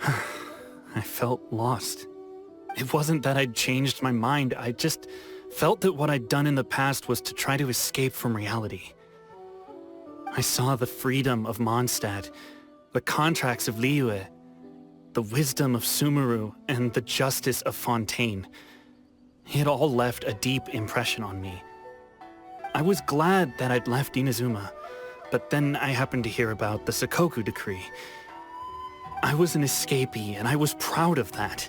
I felt lost. It wasn't that I'd changed my mind, I just felt that what I'd done in the past was to try to escape from reality. I saw the freedom of Mondstadt, the contracts of Liyue, the wisdom of Sumeru, and the justice of Fontaine. It all left a deep impression on me. I was glad that I'd left Inazuma, but then I happened to hear about the Sakoku decree. I was an escapee, and I was proud of that.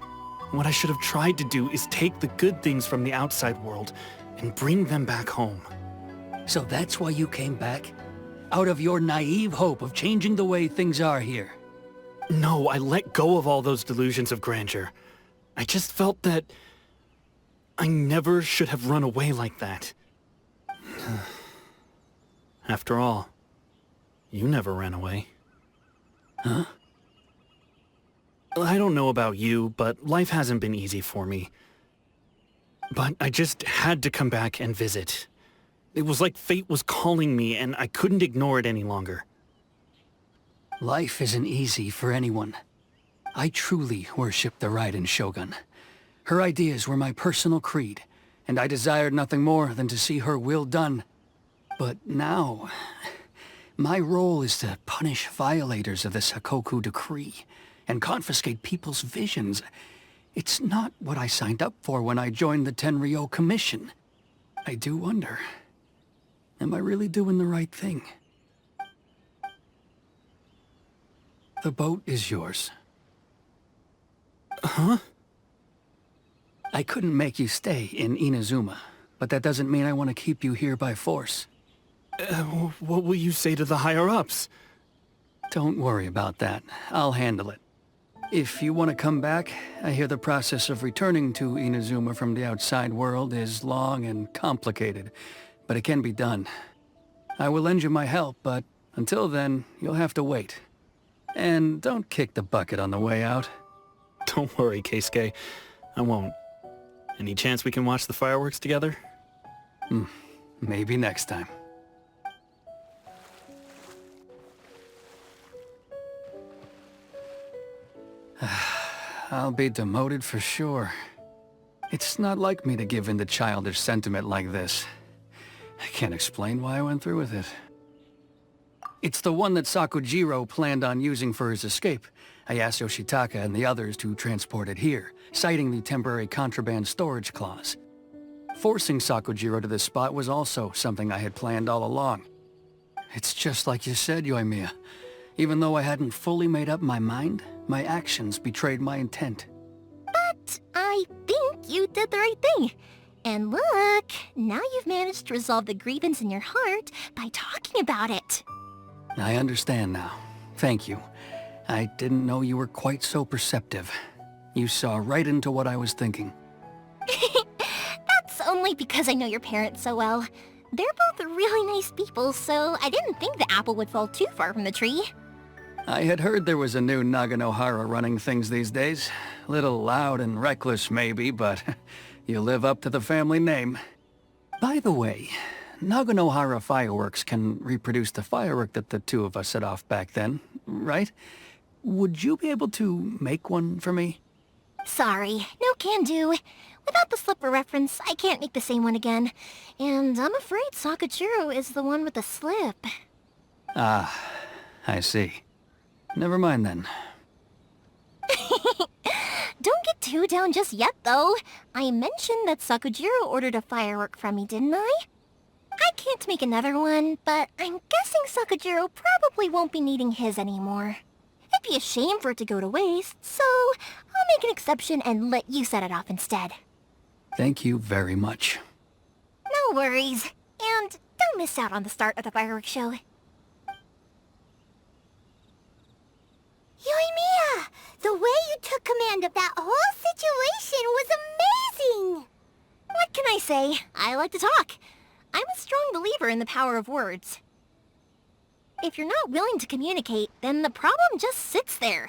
What I should have tried to do is take the good things from the outside world and bring them back home. So that's why you came back? Out of your naive hope of changing the way things are here? No, I let go of all those delusions of grandeur. I just felt that I never should have run away like that. After all, you never ran away. Huh? I don't know about you, but life hasn't been easy for me. But I just had to come back and visit. It was like fate was calling me, and I couldn't ignore it any longer. Life isn't easy for anyone. I truly worship the Raiden Shogun. Her ideas were my personal creed, and I desired nothing more than to see her will done. But now, my role is to punish violators of the Sakoku decree and confiscate people's visions. It's not what I signed up for when I joined the Tenryou Commission. I do wonder, am I really doing the right thing? The boat is yours. Huh? I couldn't make you stay in Inazuma, but that doesn't mean I want to keep you here by force. What will you say to the higher-ups? Don't worry about that. I'll handle it. If you want to come back, I hear the process of returning to Inazuma from the outside world is long and complicated, but it can be done. I will lend you my help, but until then, you'll have to wait. And don't kick the bucket on the way out. Don't worry, Keisuke. I won't. Any chance we can watch the fireworks together? Maybe next time. I'll be demoted for sure. It's not like me to give in to childish sentiment like this. I can't explain why I went through with it. It's the one that Sakujiro planned on using for his escape. I asked Yoshitaka and the others to transport it here, citing the temporary contraband storage clause. Forcing Sakujiro to this spot was also something I had planned all along. It's just like you said, Yoimiya. Even though I hadn't fully made up my mind, my actions betrayed my intent. But I think you did the right thing. And look, now you've managed to resolve the grievance in your heart by talking about it. I understand now. Thank you. I didn't know you were quite so perceptive. You saw right into what I was thinking. That's only because I know your parents so well. They're both really nice people, so I didn't think the apple would fall too far from the tree. I had heard there was a new Naganohara running things these days. Little loud and reckless maybe, but you live up to the family name. By the way, Naganohara fireworks can reproduce the firework that the two of us set off back then, right? Would you be able to make one for me? Sorry, no can do. Without the slipper reference, I can't make the same one again. And I'm afraid Sakujiro is the one with the slip. Ah, I see. Never mind then. Don't get too down just yet, though. I mentioned that Sakujiro ordered a firework from me, didn't I? I can't make another one, but I'm guessing Sakujiro probably won't be needing his anymore. It'd be a shame for it to go to waste, so I'll make an exception and let you set it off instead. Thank you very much. No worries. And don't miss out on the start of the fireworks show. Yoimiya! The way you took command of that whole situation was amazing! What can I say? I like to talk. I'm a strong believer in the power of words. If you're not willing to communicate, then the problem just sits there.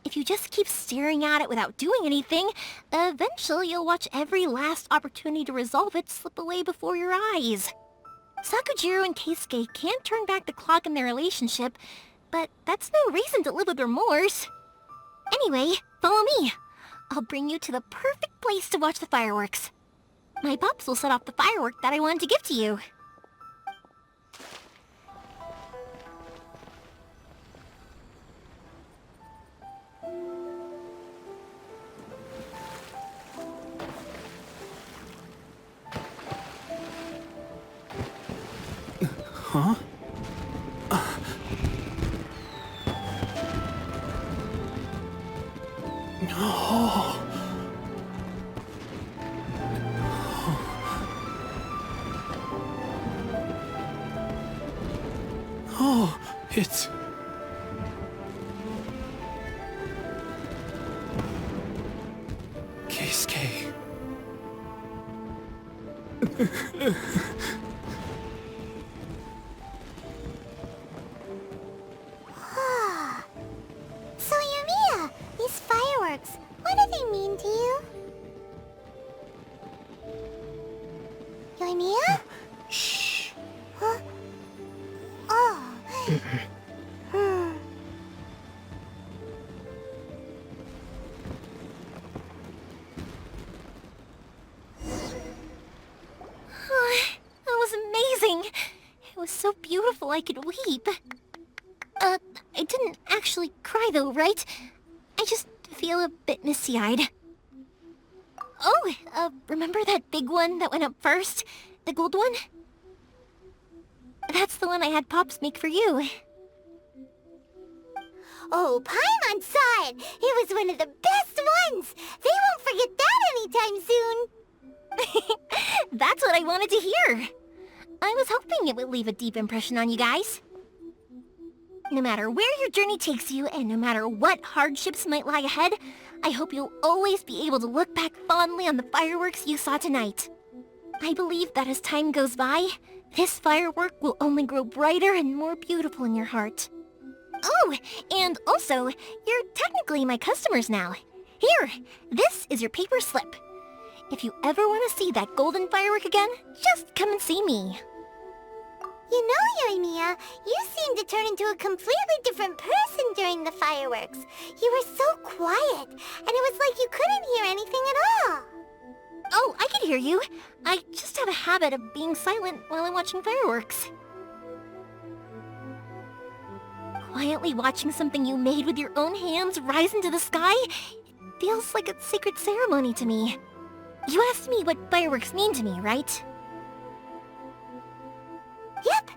If you just keep staring at it without doing anything, eventually you'll watch every last opportunity to resolve it slip away before your eyes. Sakujiro and Keisuke can't turn back the clock in their relationship, but that's no reason to live with remorse. Anyway, follow me. I'll bring you to the perfect place to watch the fireworks. My pups will set off the firework that I wanted to give to you. Huh? Oh. Oh, it's... Keisuke. So Yoimiya, these fireworks, what do they mean to you? Yoimiya? Shh. Huh? Oh. That was amazing. It was so beautiful I could weep. I didn't actually cry though, right? I just feel a bit misty-eyed. Oh, remember that big one that went up first? The gold one? That's the one I had Pops make for you. Oh, Paimon-san! It was one of the best ones! They won't forget that anytime soon! That's what I wanted to hear. I was hoping it would leave a deep impression on you guys. No matter where your journey takes you, and no matter what hardships might lie ahead, I hope you'll always be able to look back fondly on the fireworks you saw tonight. I believe that as time goes by, this firework will only grow brighter and more beautiful in your heart. Oh, and also, you're technically my customers now. Here, this is your paper slip. If you ever want to see that golden firework again, just come and see me. You know, Yoimiya, you seemed to turn into a completely different person during the fireworks. You were so quiet, and it was like you couldn't hear anything at all. Oh, I can hear you. I just have a habit of being silent while I'm watching fireworks. Quietly watching something you made with your own hands rise into the sky, it feels like a sacred ceremony to me. You asked me what fireworks mean to me, right? Yep.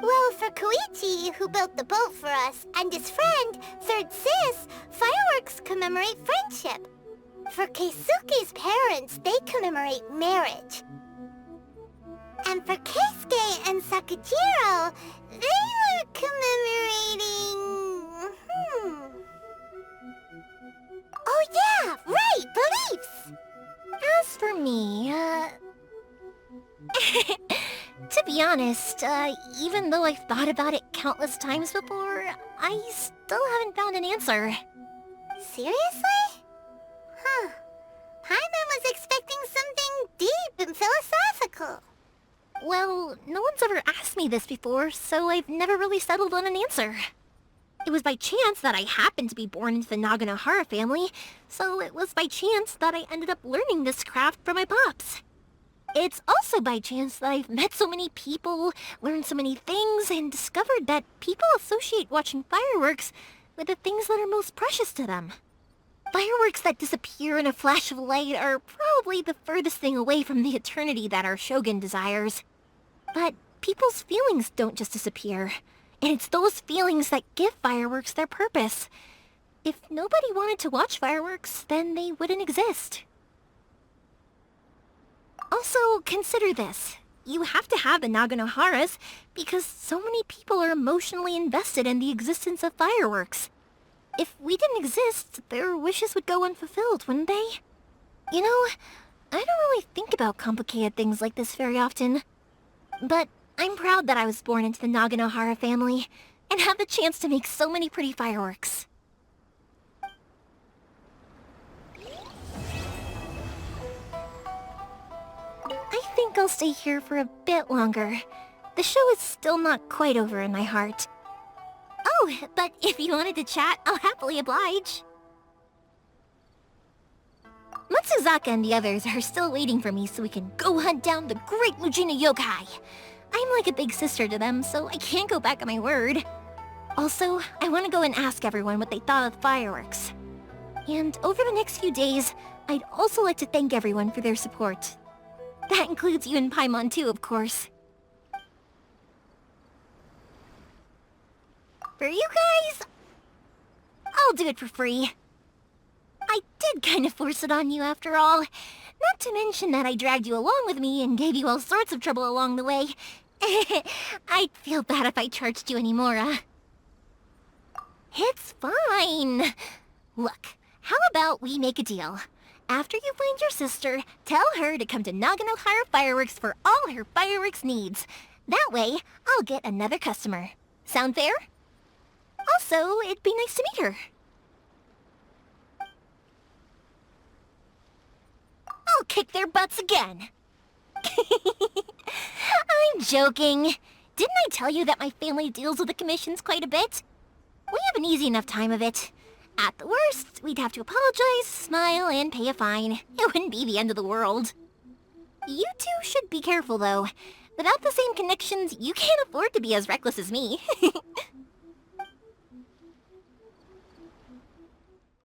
Well, for Koichi, who built the boat for us, and his friend, Third Sis, fireworks commemorate friendship. For Keisuke's parents, they commemorate marriage. And for Keisuke and Sakajiro, they were commemorating... Oh yeah, right, beliefs! As for me, to be honest, even though I've thought about it countless times before, I still haven't found an answer. Seriously? Huh. Paimon was expecting something deep and philosophical. Well, no one's ever asked me this before, so I've never really settled on an answer. It was by chance that I happened to be born into the Naganohara family, so it was by chance that I ended up learning this craft from my pops. It's also by chance that I've met so many people, learned so many things, and discovered that people associate watching fireworks with the things that are most precious to them. Fireworks that disappear in a flash of light are probably the furthest thing away from the eternity that our shogun desires. But people's feelings don't just disappear, and it's those feelings that give fireworks their purpose. If nobody wanted to watch fireworks, then they wouldn't exist. Also, consider this. You have to have the Naganoharas because so many people are emotionally invested in the existence of fireworks. If we didn't exist, their wishes would go unfulfilled, wouldn't they? You know, I don't really think about complicated things like this very often. But I'm proud that I was born into the Naganohara family and have the chance to make so many pretty fireworks. I think I'll stay here for a bit longer. The show is still not quite over in my heart. Oh, but if you wanted to chat, I'll happily oblige. Matsuzaka and the others are still waiting for me so we can go hunt down the great Mujina yokai. I'm like a big sister to them, so I can't go back on my word. Also, I want to go and ask everyone what they thought of the fireworks. And over the next few days, I'd also like to thank everyone for their support. That includes you and Paimon too, of course. For you guys, I'll do it for free. I did kind of force it on you after all. Not to mention that I dragged you along with me and gave you all sorts of trouble along the way. I'd feel bad if I charged you anymore. It's fine. Look, how about we make a deal? After you find your sister, tell her to come to Naganohara Fireworks for all her fireworks needs. That way, I'll get another customer. Sound fair? Also, it'd be nice to meet her. I'll kick their butts again. I'm joking. Didn't I tell you that my family deals with the commissions quite a bit? We have an easy enough time of it. At the worst, we'd have to apologize, smile, and pay a fine. It wouldn't be the end of the world. You two should be careful, though. Without the same connections, you can't afford to be as reckless as me.